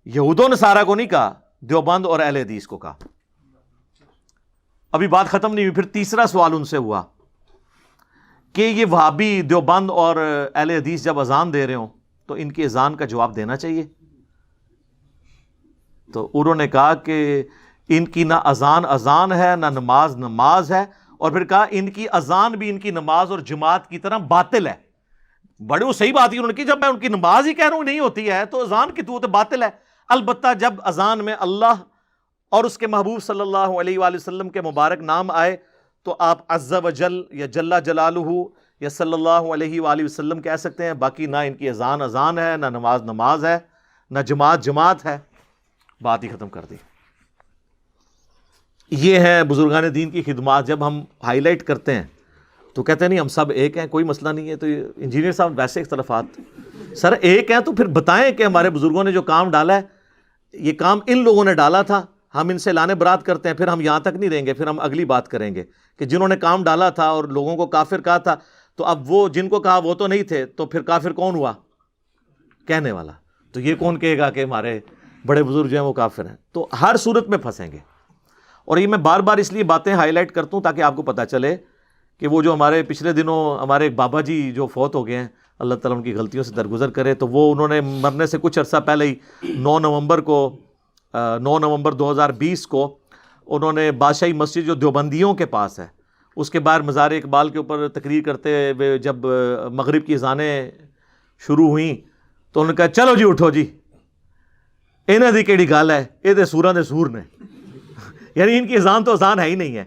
یہود و نصارہ کو نہیں کہا، دیوبند اور اہل حدیث کو کہا۔ ابھی بات ختم نہیں ہوئی، پھر تیسرا سوال ان سے ہوا کہ یہ وہابی، دیوبند اور اہل حدیث جب اذان دے رہے ہوں تو ان کی اذان کا جواب دینا چاہیے۔ تو انہوں نے کہا کہ ان کی نہ اذان ہے، نہ نماز ہے، اور پھر کہا ان کی اذان بھی ان کی نماز اور جماعت کی طرح باطل ہے۔ بڑے وہ صحیح بات ہی انہوں نے کی، جب میں ان کی نماز ہی کہہ رہا ہوں نہیں ہوتی ہے تو اذان کی تو باطل ہے۔ البتہ جب اذان میں اللہ اور اس کے محبوب صلی اللہ علیہ وآلہ وسلم کے مبارک نام آئے تو آپ عز و جل یا جل جلالہ یا صلی اللہ علیہ وآلہ وسلم کہہ سکتے ہیں، باقی نہ ان کی اذان ہے، نہ نماز ہے، نہ جماعت ہے۔ بات ہی ختم کر دی۔ یہ ہے بزرگان دین کی خدمات۔ جب ہم ہائی لائٹ کرتے ہیں تو کہتے ہیں نہیں ہم سب ایک ہیں، کوئی مسئلہ نہیں ہے۔ تو انجینئر صاحب ویسے اختلافات، سر ایک ہیں تو پھر بتائیں کہ ہمارے بزرگوں نے جو کام ڈالا ہے یہ کام ان لوگوں نے ڈالا تھا، ہم ان سے لانے برات کرتے ہیں، پھر ہم یہاں تک نہیں رہیں گے، پھر ہم اگلی بات کریں گے کہ جنہوں نے کام ڈالا تھا اور لوگوں کو کافر کہا تھا، تو اب وہ جن کو کہا وہ تو نہیں تھے، تو پھر کافر کون ہوا؟ کہنے والا۔ تو یہ کون کہے گا کہ ہمارے بڑے بزرگ جو ہیں وہ کافر ہیں؟ تو ہر صورت میں پھنسیں گے۔ اور یہ میں بار بار اس لیے باتیں ہائی لائٹ کرتا ہوں تاکہ آپ کو پتہ چلے کہ وہ جو ہمارے پچھلے دنوں ہمارے ایک بابا جی جو فوت ہو گئے ہیں، اللہ تعالیٰ ان کی غلطیوں سے درگزر کرے، تو وہ انہوں نے مرنے سے کچھ عرصہ پہلے ہی 9 نومبر 2020 کو انہوں نے بادشاہی مسجد جو دیوبندیوں کے پاس ہے اس کے باہر مزار اقبال کے اوپر تقریر کرتے ہوئے جب مغرب کی اذانیں شروع ہوئیں تو انہوں نے کہا چلو جی اٹھو جی، انہاں دی کیڑی گل ہے، یہ تے سوراں دے سور نے یعنی ان کی اذان تو اذان ہے ہی نہیں ہے۔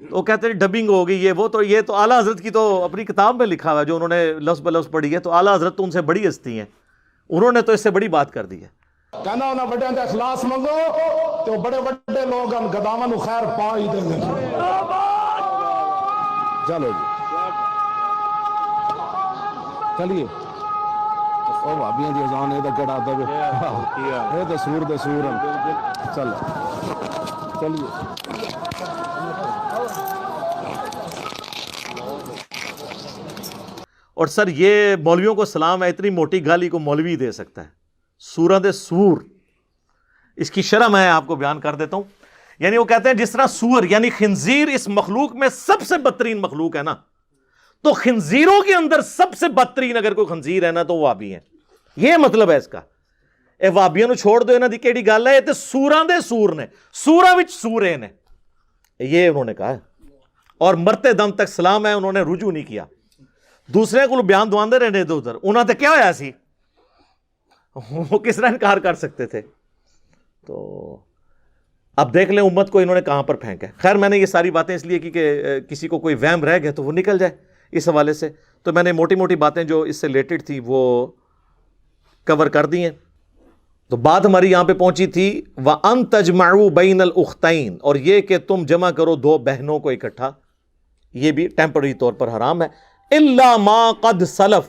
تو وہ کہتے ہیں ڈبنگ ہو گئی یہ وہ، تو یہ تو اعلیٰ حضرت کی تو اپنی کتاب میں لکھا ہوا ہے جو انہوں نے لفظ بلفظ پڑھی ہے، تو اعلیٰ حضرت تو ان سے بڑی ہستی ہیں، انہوں نے تو اس سے بڑی بات کر دی ہے۔ کہنا انہاں بڑے دے اخلاص منگو تو بڑے بڑے لوگ ہم گداواں نو خیر پا ہی دیں گے۔ چلو جی چلیے، او بھابیاں دی اذان اے تے کڑا دے اے تے سور دے سور چلو چلیے۔ اور سر یہ مولویوں کو سلام ہے، اتنی موٹی گالی کو مولوی دے سکتا ہے؟ سورہ دے سور، اس کی شرح میں آپ کو بیان کر دیتا ہوں۔ یعنی وہ کہتے ہیں جس طرح سور یعنی خنزیر اس مخلوق میں سب سے بدترین مخلوق ہے نا، تو خنزیروں کے اندر سب سے بدترین اگر کوئی خنزیر ہے نا تو وہ وہابی ہیں، یہ مطلب ہے اس کا۔ اے وہابیاں نو چھوڑ دو، انہاں دی کیڑی گل ہے، تے سوراں دے سور نے، سوراں وچ سور نے، یہ انہوں نے کہا ہے۔ اور مرتے دم تک سلام ہے، انہوں نے رجوع نہیں کیا، دوسرے کو بیان دواندے رہنے ادھر ادھر، انہاں تے کیا ہویا سی، وہ کس طرح انکار کر سکتے تھے؟ تو اب دیکھ لیں امت کو انہوں نے کہاں پر پھینکا ہے۔ خیر میں نے یہ ساری باتیں اس لیے کی کہ کسی کو کوئی وہم رہ گئے تو وہ نکل جائے اس حوالے سے، تو میں نے موٹی موٹی باتیں جو اس سے ریلیٹڈ تھی وہ کور کر دی ہیں۔ تو بات ہماری یہاں پہ پہنچی تھی وَأَن تَجْمَعُوا بَيْنَ الْأُخْتَيْن، اور یہ کہ تم جمع کرو دو بہنوں کو اکٹھا، یہ بھی ٹیمپرری طور پر حرام ہے۔ إِلَّا مَا قَدْ سَلَف،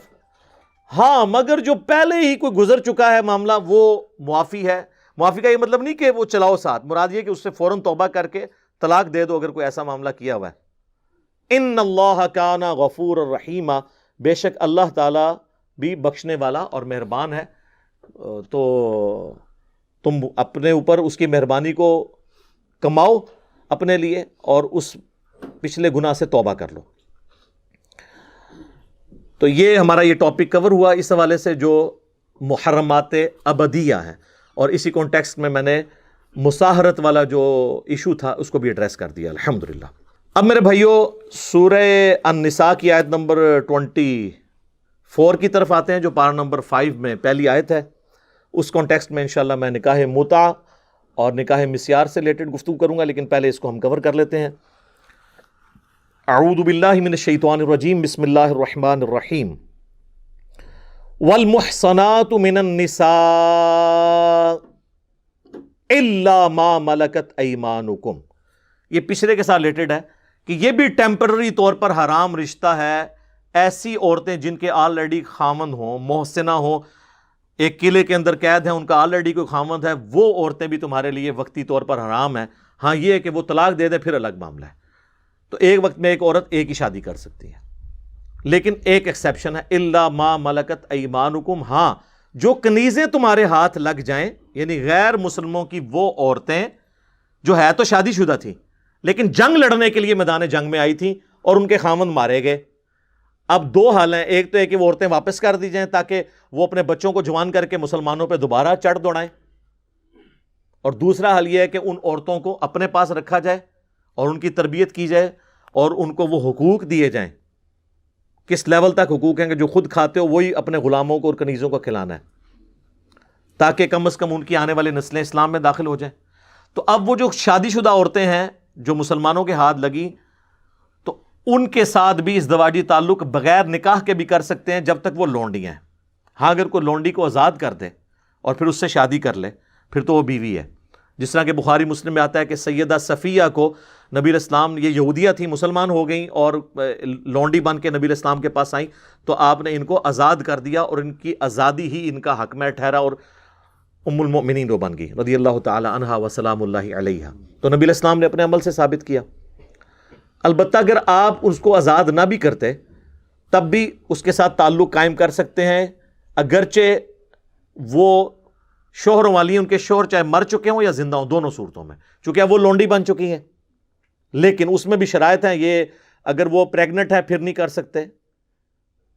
ہاں مگر جو پہلے ہی کوئی گزر چکا ہے معاملہ وہ معافی ہے۔ معافی کا یہ مطلب نہیں کہ وہ چلاؤ ساتھ، مراد یہ کہ اس سے فوراً توبہ کر کے طلاق دے دو اگر کوئی ایسا معاملہ کیا ہوا ہے۔ ان اللہ کان غفور الرحیم، بے شک اللہ تعالیٰ بھی بخشنے والا اور مہربان ہے۔ تو تم اپنے اوپر اس کی مہربانی کو کماؤ اپنے لیے اور اس پچھلے گناہ سے توبہ کر لو۔ تو یہ ہمارا یہ ٹاپک کور ہوا اس حوالے سے جو محرمات ابدیہ ہیں، اور اسی کانٹیکسٹ میں نے مساہرت والا جو ایشو تھا اس کو بھی ایڈریس کر دیا الحمدللہ۔ اب میرے بھائیو سورہ النساء کی آیت نمبر 24 کی طرف آتے ہیں جو پارہ نمبر 5 میں پہلی آیت ہے۔ اس کانٹیکسٹ میں انشاءاللہ میں نکاح متع اور نکاح مسیار سے ریلیٹڈ گفتگو کروں گا، لیکن پہلے اس کو ہم کور کر لیتے ہیں۔ اعوذ باللہ من الشیطان الرجیم، بسم اللہ الرحمن الرحیم۔ والمحصنات من النساء الا ما ملکت ایمانکم، یہ پچھلے کے ساتھ ریلیٹڈ ہے کہ یہ بھی ٹیمپرری طور پر حرام رشتہ ہے۔ ایسی عورتیں جن کے آلریڈی خامند ہوں، محسنہ ہوں، ایک قلعے کے اندر قید ہیں، ان کا آلریڈی کوئی خامند ہے، وہ عورتیں بھی تمہارے لیے وقتی طور پر حرام ہیں۔ ہاں یہ ہے کہ وہ طلاق دے دے پھر الگ معاملہ ہے، تو ایک وقت میں ایک عورت ایک ہی شادی کر سکتی ہے، لیکن ایک ایکسیپشن ہے، الا ما ملکت ایمانکم، ہاں جو کنیزیں تمہارے ہاتھ لگ جائیں یعنی غیر مسلموں کی وہ عورتیں جو ہے تو شادی شدہ تھیں لیکن جنگ لڑنے کے لیے میدان جنگ میں آئی تھیں اور ان کے خامند مارے گئے. اب دو حال ہیں, ایک تو ہے کہ وہ عورتیں واپس کر دی جائیں تاکہ وہ اپنے بچوں کو جوان کر کے مسلمانوں پہ دوبارہ چڑھ دوڑائیں, اور دوسرا حل یہ ہے کہ ان عورتوں کو اپنے پاس رکھا جائے اور ان کی تربیت کی جائے اور ان کو وہ حقوق دیے جائیں. کس لیول تک حقوق ہیں کہ جو خود کھاتے ہو وہی اپنے غلاموں کو اور کنیزوں کو کھلانا ہے, تاکہ کم از کم ان کی آنے والی نسلیں اسلام میں داخل ہو جائیں. تو اب وہ جو شادی شدہ عورتیں ہیں جو مسلمانوں کے ہاتھ لگیں, تو ان کے ساتھ بھی ازدواجی تعلق بغیر نکاح کے بھی کر سکتے ہیں جب تک وہ لونڈی ہیں. ہاں اگر کوئی لونڈی کو آزاد کر دے اور پھر اس سے شادی کر لے پھر تو وہ بیوی ہے. جس طرح کہ بخاری مسلم میں آتا ہے کہ سیدہ صفیہ کو نبی علیہ السلام, یہ یہودیہ تھی, مسلمان ہو گئیں اور لونڈی بن کے نبی علیہ السلام کے پاس آئیں, تو آپ نے ان کو آزاد کر دیا اور ان کی آزادی ہی ان کا حق میں ٹھہرا اور ام المؤمنین وہ بن گئی رضی اللہ تعالی عنہا وسلام اللہ علیہا. تو نبی علیہ السلام نے اپنے عمل سے ثابت کیا. البتہ اگر آپ اس کو آزاد نہ بھی کرتے تب بھی اس کے ساتھ تعلق قائم کر سکتے ہیں, اگرچہ وہ شوہروں والی, ان کے شوہر چاہے مر چکے ہوں یا زندہ ہوں, دونوں صورتوں میں, چونکہ اب وہ لونڈی بن چکی ہیں. لیکن اس میں بھی شرائط ہیں, یہ اگر وہ پریگننٹ ہے پھر نہیں کر سکتے,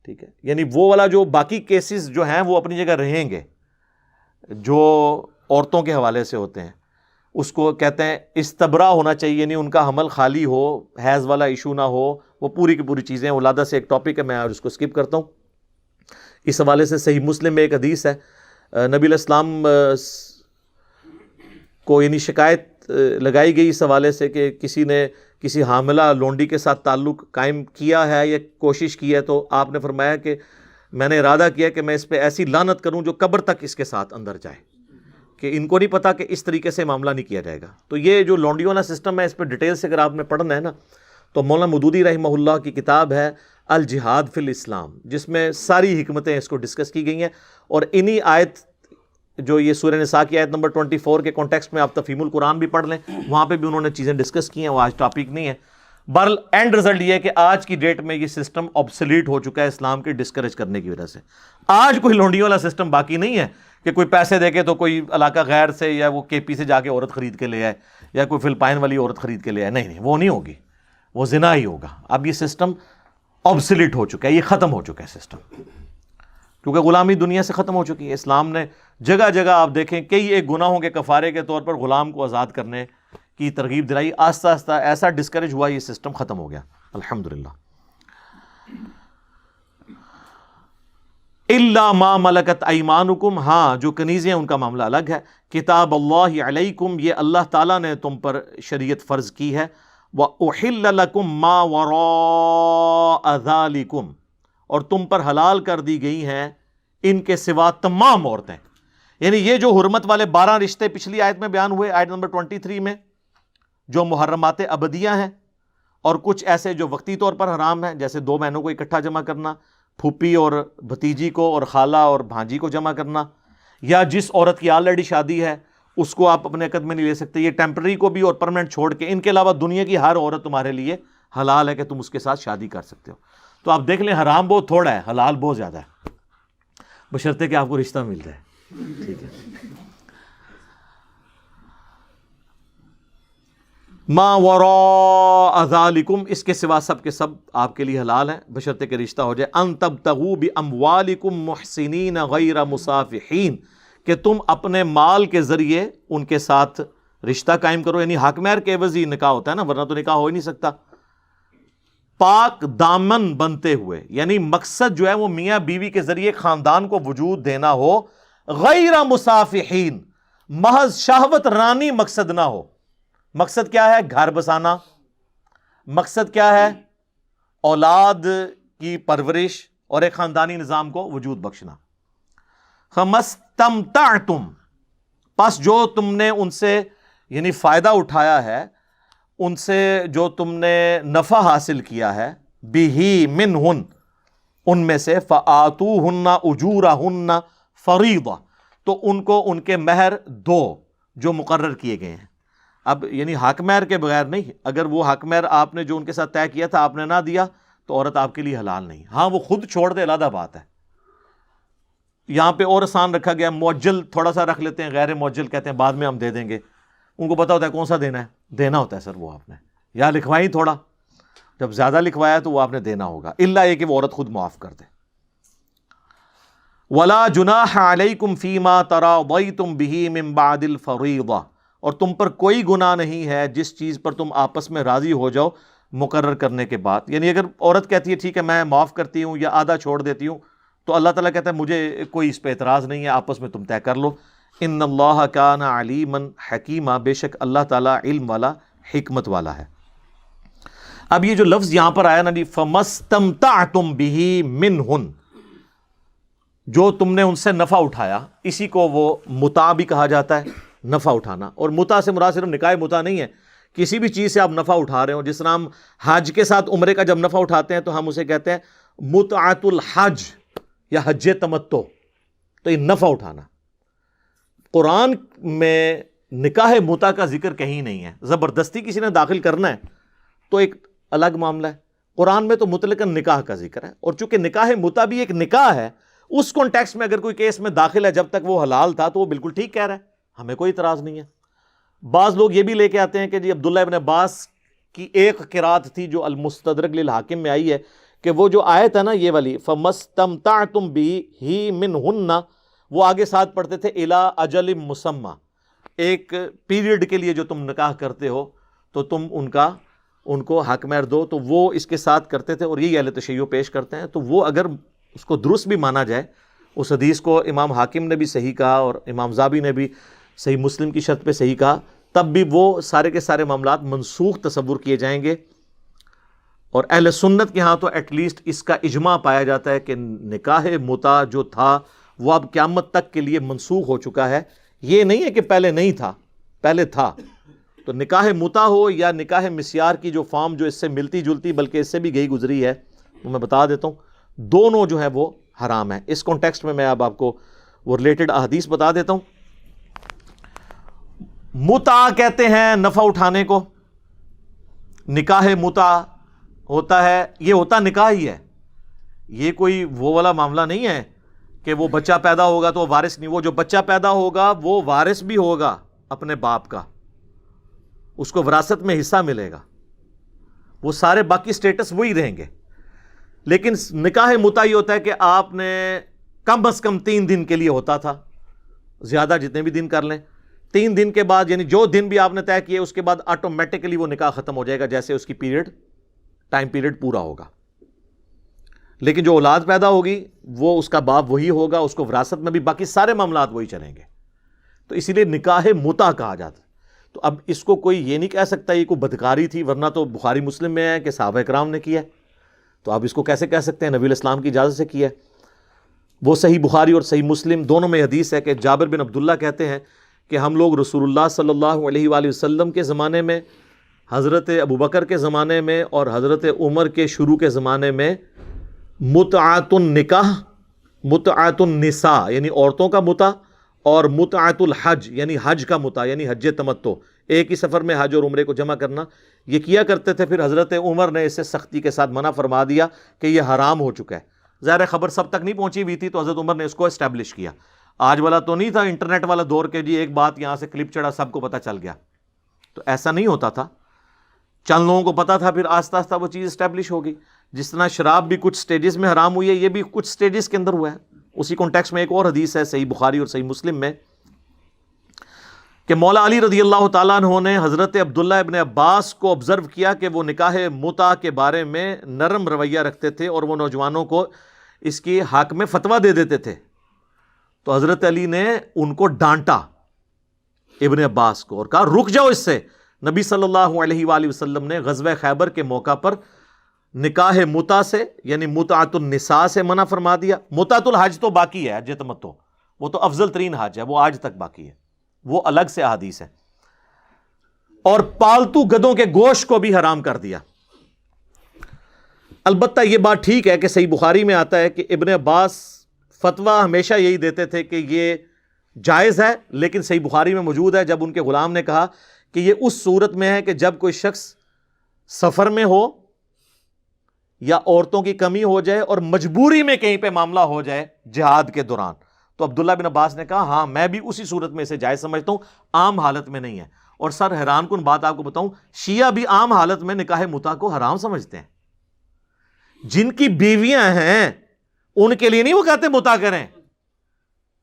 ٹھیک ہے. یعنی وہ والا جو باقی کیسز جو ہیں وہ اپنی جگہ رہیں گے جو عورتوں کے حوالے سے ہوتے ہیں. اس کو کہتے ہیں استبرا ہونا چاہیے, یعنی ان کا حمل خالی ہو, حیض والا ایشو نہ ہو, وہ پوری کی پوری چیزیں. ولادہ سے ایک ٹاپک ہے, میں اس کو سکپ کرتا ہوں. اس حوالے سے صحیح مسلم میں ایک حدیث ہے, نبی علیہ السلام کو یعنی شکایت لگائی گئی اس حوالے سے کہ کسی نے کسی حاملہ لونڈی کے ساتھ تعلق قائم کیا ہے یا کوشش کی ہے, تو آپ نے فرمایا کہ میں نے ارادہ کیا کہ میں اس پہ ایسی لعنت کروں جو قبر تک اس کے ساتھ اندر جائے, کہ ان کو نہیں پتا کہ اس طریقے سے معاملہ نہیں کیا جائے گا. تو یہ جو لونڈیوں والا سسٹم ہے, اس پہ ڈیٹیل سے اگر آپ نے پڑھنا ہے نا, تو مولانا مودودی رحمہ اللہ کی کتاب ہے الجہاد فی الاسلام, جس میں ساری حکمتیں اس کو ڈسکس کی گئی ہیں. اور انہی آیت جو یہ سورہ نساء کی آیت نمبر 24 کے کانٹیکسٹ میں آپ تفہیم القرآن بھی پڑھ لیں, وہاں پہ بھی انہوں نے چیزیں ڈسکس کی ہیں. وہ آج ٹاپک نہیں ہے. بہرحال اینڈ رزلٹ یہ ہے کہ آج کی ڈیٹ میں یہ سسٹم آبسلیٹ ہو چکا ہے اسلام کے ڈسکریج کرنے کی وجہ سے. آج کوئی لونڈیوں والا سسٹم باقی نہیں ہے کہ کوئی پیسے دے کے تو کوئی علاقہ غیر سے یا وہ کے پی سے جا کے عورت خرید کے لے آئے یا کوئی فلپائن والی عورت خرید کے لے آئے. نہیں, وہ نہیں ہوگی, وہ زنا ہی ہوگا. اب یہ سسٹم آبسلیٹ ہو چکا ہے, یہ ختم ہو چکا ہے سسٹم, کیونکہ غلامی دنیا سے ختم ہو چکی ہے. اسلام نے جگہ جگہ آپ دیکھیں کئی ایک گناہوں کے کفارے کے طور پر غلام کو آزاد کرنے کی ترغیب دلائی. آہستہ آہستہ ایسا ڈسکریج ہوا, یہ سسٹم ختم ہو گیا الحمدللہ. الا ما ملکت ایمانکم, ہاں جو کنیزیں ان کا معاملہ الگ ہے. کتاب اللہ علیکم, یہ اللہ تعالیٰ نے تم پر شریعت فرض کی ہے. وَأُحِلَّ لَكُم مَّا وَرَاءَ ذَلِكُمْ, اور تم پر حلال کر دی گئی ہیں ان کے سوا تمام عورتیں. یعنی یہ جو حرمت والے 12 رشتے پچھلی آیت میں بیان ہوئے, آیت نمبر 23 میں, جو محرمات ابدیہ ہیں, اور کچھ ایسے جو وقتی طور پر حرام ہیں, جیسے 2 بہنوں کو اکٹھا جمع کرنا, پھوپھی اور بھتیجی کو اور خالہ اور بھانجی کو جمع کرنا, یا جس عورت کی آلریڈی شادی ہے اس کو آپ اپنے عقد میں نہیں لے سکتے. یہ ٹیمپرری کو بھی اور پرماننٹ چھوڑ کے, ان کے علاوہ دنیا کی ہر عورت تمہارے لیے حلال ہے کہ تم اس کے ساتھ شادی کر سکتے ہو. تو آپ دیکھ لیں, حرام بہت تھوڑا ہے, حلال بہت زیادہ ہے, بشرطے کہ آپ کو رشتہ مل جائے. ٹھیک ہے. ما وراء ذالکم, اس کے سوا سب کے سب آپ کے لیے حلال ہیں بشرطے کہ رشتہ ہو جائے. ان تبتغوا باموالکم محسنین غیر مصافحین, کہ تم اپنے مال کے ذریعے ان کے ساتھ رشتہ قائم کرو. یعنی حق مہر کے عوض ہی نکاح ہوتا ہے نا, ورنہ تو نکاح ہو ہی نہیں سکتا. پاک دامن بنتے ہوئے, یعنی مقصد جو ہے وہ میاں بیوی کے ذریعے خاندان کو وجود دینا ہو. غیر مصافحین, محض شہوت رانی مقصد نہ ہو. مقصد کیا ہے؟ گھر بسانا. مقصد کیا ہے؟ اولاد کی پرورش اور ایک خاندانی نظام کو وجود بخشنا. فَمَسْتَمْتَعْتُمْ, پس جو تم نے ان سے یعنی فائدہ اٹھایا ہے, ان سے جو تم نے نفع حاصل کیا ہے, بِهِ مِنْهُنْ, ان میں سے, فَآتُوهُنَّ أُجُورَهُنَّ فَرِيضَةً, تو ان کو ان کے مہر دو جو مقرر کیے گئے ہیں. اب یعنی حق مہر کے بغیر نہیں, اگر وہ حق مہر آپ نے جو ان کے ساتھ طے کیا تھا آپ نے نہ دیا تو عورت آپ کے لیے حلال نہیں. ہاں وہ خود چھوڑ دے علیحدہ بات ہے, یہاں پہ اور آسان رکھا گیا، معجل تھوڑا سا رکھ لیتے ہیں، غیر معجل کہتے ہیں بعد میں ہم دے دیں گے. ان کو پتا ہوتا ہے کون سا دینا ہے، دینا ہوتا ہے سر وہ آپ نے، یا لکھوائی تھوڑا، جب زیادہ لکھوایا تو وہ آپ نے دینا ہوگا، الا یہ کہ وہ عورت خود معاف کر دے. ولا جناح علیکم فیما تراضیتم بہ من بعد الفریضہ، اور تم پر کوئی گناہ نہیں ہے جس چیز پر تم آپس میں راضی ہو جاؤ مقرر کرنے کے بعد. یعنی اگر عورت کہتی ہے ٹھیک ہے میں معاف کرتی ہوں یا آدھا چھوڑ دیتی ہوں، تو اللہ تعالیٰ کہتا ہے مجھے کوئی اس پہ اعتراض نہیں ہے، آپس میں تم طے کر لو. ان اللہ کان علیما حکیما، بے شک اللہ تعالیٰ علم والا حکمت والا ہے. اب یہ جو لفظ یہاں پر آیا نا جی، فمستمتعتم بہ منہن، جو تم نے ان سے نفع اٹھایا، اسی کو وہ متاع بھی کہا جاتا ہے، نفع اٹھانا. اور متاع سے مراد صرف نکاح متاع نہیں ہے، کسی بھی چیز سے آپ نفع اٹھا رہے ہو. جس طرح ہم حج کے ساتھ عمرے کا جب نفع اٹھاتے ہیں تو ہم اسے کہتے ہیں متعۃ الحج یا حج تمتع، تو یہ نفع اٹھانا. قرآن میں نکاح متاع کا ذکر کہیں نہیں ہے. زبردستی کسی نے داخل کرنا ہے تو ایک الگ معاملہ ہے. قرآن میں تو مطلقاً نکاح کا ذکر ہے، اور چونکہ نکاح متاع بھی ایک نکاح ہے، اس کانٹیکسٹ میں اگر کوئی کیس میں داخل ہے جب تک وہ حلال تھا تو وہ بالکل ٹھیک کہہ رہا ہے، ہمیں کوئی اعتراض نہیں ہے. بعض لوگ یہ بھی لے کے آتے ہیں کہ جی عبداللہ ابن عباس کی ایک قرات تھی جو المستدرک للحاکم میں آئی ہے، کہ وہ جو آیت ہے نا یہ والی فمستمتعتم بہ منہن، وہ آگے ساتھ پڑھتے تھے الی اجل مسمی، ایک پیریڈ کے لیے جو تم نکاح کرتے ہو تو تم ان کو حق مہر دو. تو وہ اس کے ساتھ کرتے تھے، اور یہی اہل تشیع پیش کرتے ہیں. تو وہ اگر اس کو درست بھی مانا جائے، اس حدیث کو امام حاکم نے بھی صحیح کہا اور امام زابی نے بھی صحیح مسلم کی شرط پہ صحیح کہا، تب بھی وہ سارے کے سارے معاملات منسوخ تصور کیے جائیں گے. اور اہل سنت کے ہاں تو ایٹ لیسٹ اس کا اجماع پایا جاتا ہے کہ نکاح متاع جو تھا وہ اب قیامت تک کے لیے منسوخ ہو چکا ہے. یہ نہیں ہے کہ پہلے نہیں تھا، پہلے تھا. تو نکاح متاع ہو یا نکاح مسیار کی جو فارم جو اس سے ملتی جلتی بلکہ اس سے بھی گئی گزری ہے، تو میں بتا دیتا ہوں دونوں جو ہے وہ حرام ہے. اس کانٹیکسٹ میں آپ کو وہ ریلیٹڈ احادیث بتا دیتا ہوں. متع کہتے ہیں نفع اٹھانے کو، نکاح متع ہوتا ہے، یہ ہوتا نکاح ہی ہے. یہ کوئی وہ والا معاملہ نہیں ہے کہ وہ بچہ پیدا ہوگا تو وہ وارث نہیں. وہ جو بچہ پیدا ہوگا وہ وارث بھی ہوگا اپنے باپ کا، اس کو وراثت میں حصہ ملے گا، وہ سارے باقی سٹیٹس وہی رہیں گے. لیکن نکاح متع یہ ہوتا ہے کہ آپ نے کم از کم 3 دن کے لیے ہوتا تھا، زیادہ جتنے بھی دن کر لیں، 3 دن کے بعد یعنی جو دن بھی آپ نے طے کیے اس کے بعد آٹومیٹکلی وہ نکاح ختم ہو جائے گا جیسے اس کی ٹائم پیریڈ پورا ہوگا. لیکن جو اولاد پیدا ہوگی وہ اس کا باپ وہی ہوگا، اس کو وراثت میں بھی باقی سارے معاملات وہی چلیں گے. تو اسی لیے نکاح متع کہا جاتا ہے. تو اب اس کو کوئی یہ نہیں کہہ سکتا یہ کوئی بدکاری تھی، ورنہ تو بخاری مسلم میں ہے کہ صحابہ کرام نے کیا ہے. تو آپ اس کو کیسے کہہ سکتے ہیں نبی الاسلام کی اجازت سے کیا ہے؟ وہ صحیح بخاری اور صحیح مسلم دونوں میں حدیث ہے کہ جابر بن عبداللہ کہتے ہیں کہ ہم لوگ رسول اللہ صلی اللہ علیہ وآلہ وسلم کے زمانے میں، حضرت ابوبکر کے زمانے میں اور حضرت عمر کے شروع کے زمانے میں متعۃ النکاح، متعۃ النساء یعنی عورتوں کا متع، اور متعۃ الحج یعنی حج کا متع یعنی حج تمتع، ایک ہی سفر میں حج اور عمرے کو جمع کرنا، یہ کیا کرتے تھے. پھر حضرت عمر نے اسے سختی کے ساتھ منع فرما دیا کہ یہ حرام ہو چکا ہے. ظاہر خبر سب تک نہیں پہنچی ہوئی تھی تو حضرت عمر نے اس کو اسٹیبلش کیا. آج والا تو نہیں تھا انٹرنیٹ والا دور کے جی ایک بات یہاں سے کلپ چڑھا سب کو پتہ چل گیا. تو ایسا نہیں ہوتا تھا، چند لوگوں کو پتا تھا، پھر آہستہ آہستہ وہ چیز اسٹیبلش ہوگی. جس طرح شراب بھی کچھ سٹیجز میں حرام ہوئی ہے، یہ بھی کچھ سٹیجز کے اندر ہوا ہے. اسی کانٹیکسٹ میں ایک اور حدیث ہے صحیح بخاری اور صحیح مسلم میں کہ مولا علی رضی اللہ تعالیٰ عنہ نے حضرت عبداللہ ابن عباس کو آبزرو کیا کہ وہ نکاح متع کے بارے میں نرم رویہ رکھتے تھے اور وہ نوجوانوں کو اس کی حق میں فتویٰ دے دیتے تھے. تو حضرت علی نے ان کو ڈانٹا ابن عباس کو اور کہا رک جاؤ اس سے. نبی صلی اللہ علیہ وآلہ وسلم نے غزوہ خیبر کے موقع پر نکاح متع سے یعنی متعۃ النساء سے منع فرما دیا. متعۃ الحج تو باقی ہے، حج تمتع وہ تو افضل ترین حج ہے، وہ آج تک باقی ہے، وہ الگ سے احادیث ہے. اور پالتو گدوں کے گوشت کو بھی حرام کر دیا. البتہ یہ بات ٹھیک ہے کہ صحیح بخاری میں آتا ہے کہ ابن عباس فتویٰ ہمیشہ یہی دیتے تھے کہ یہ جائز ہے، لیکن صحیح بخاری میں موجود ہے جب ان کے غلام نے کہا کہ یہ اس صورت میں ہے کہ جب کوئی شخص سفر میں ہو یا عورتوں کی کمی ہو جائے اور مجبوری میں کہیں پہ معاملہ ہو جائے جہاد کے دوران، تو عبداللہ بن عباس نے کہا ہاں میں بھی اسی صورت میں اسے جائز سمجھتا ہوں، عام حالت میں نہیں ہے۔ اور سر حیران کن بات آپ کو بتاؤں، شیعہ بھی عام حالت میں نکاح متع کو حرام سمجھتے ہیں۔ جن کی بیویاں ہیں ان کے لیے نہیں وہ کہتے متع کریں،